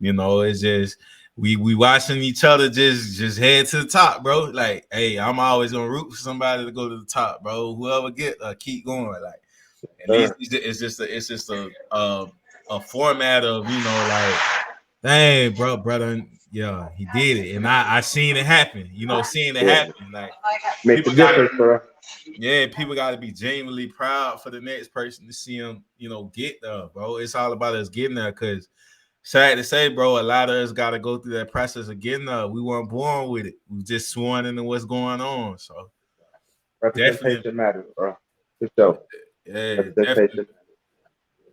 Speaker 7: it's just we watching each other just head to the top, bro. Like, hey, I'm always gonna root for somebody to go to the top, bro. Whoever keep going. Like, at least it's just a format of, like, dang, brother, yeah, he did it, and I seen it happen. Seeing it happen, like,
Speaker 9: make the difference, bro.
Speaker 7: Yeah, people got to be genuinely proud for the next person to see him, get there, bro. It's all about us getting there, because sad to say, bro, a lot of us got to go through that process of getting there. We weren't born with it. We just sworn into what's going on. So
Speaker 9: representation matters, bro. For sure.
Speaker 7: Yeah,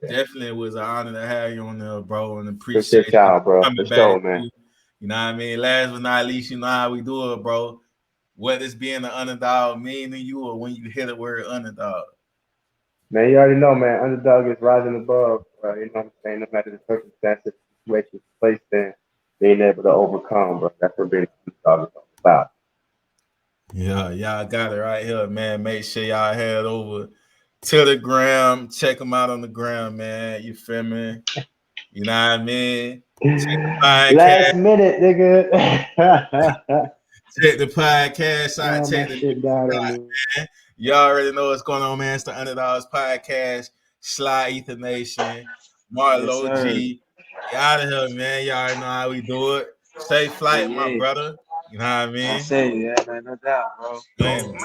Speaker 7: definitely was an honor to have you on there, bro, and appreciate
Speaker 9: y'all, bro.
Speaker 7: Coming
Speaker 9: for
Speaker 7: back,
Speaker 9: sure, man.
Speaker 7: You know what I mean? Last but not least, you know how we do it, bro. What does being an underdog mean to you, or when you hear the word underdog?
Speaker 9: Man, you already know, man. Underdog is rising above. You know what I'm saying? No matter the circumstances, situations placed in, being able to overcome, bro. That's what being an underdog is all about.
Speaker 7: Yeah, y'all got it right here, man. Make sure y'all head over to the gram. Check them out on the gram, man. You feel me? You know what I mean? Check the podcast.
Speaker 9: Last minute, nigga.
Speaker 7: Check the podcast out. Check the shit down, man. You already know what's going on, man. It's the Underdogs Podcast. Sly Ether Nation. Marlo G. Get out of here, man. Y'all already know how we do it. Safe flight, my brother. You know what I mean?
Speaker 10: I say, yeah, man, no doubt, bro.
Speaker 7: Man.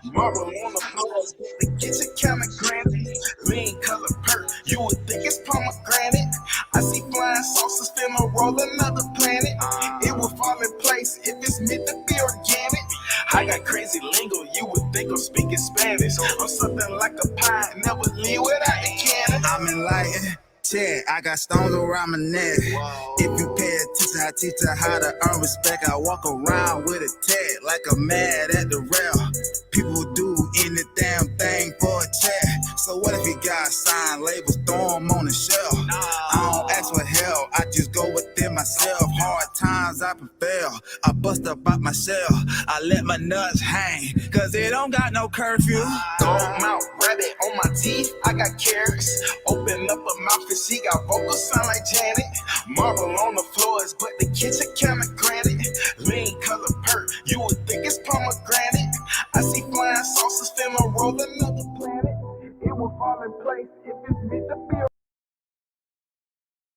Speaker 6: Marble on the floors, the kitchen kinda granted. Lean color perk, you would think it's pomegranate. I see flying saucers finna roll another planet. It will fall in place if it's meant to be organic. I got got crazy lingo, you would think I'm speaking Spanish. I'm something like a pie, never leave without the cannon. I'm enlightened. Check, I got stones around my neck. If you pay attention, I teach her how to earn respect. I walk around with a tag like I'm mad at the rail. People do any damn thing for a check. So what if you got signed labels, throw them on the shelf? I don't ask for help, I just go within myself. Hard times I prevail, I bust up out my shell. I let my nuts hang, cause it don't got no curfew. Gold mouth, rabbit on my teeth, I got carrots. Open up a mouth and she got vocals sound like Janet. Marble on the floors, but the kitchen kinda granted. Lean color perk, you would think it's pomegranate. I see flying saucers, finna roll another planet. It will fall in place if it's meant to be.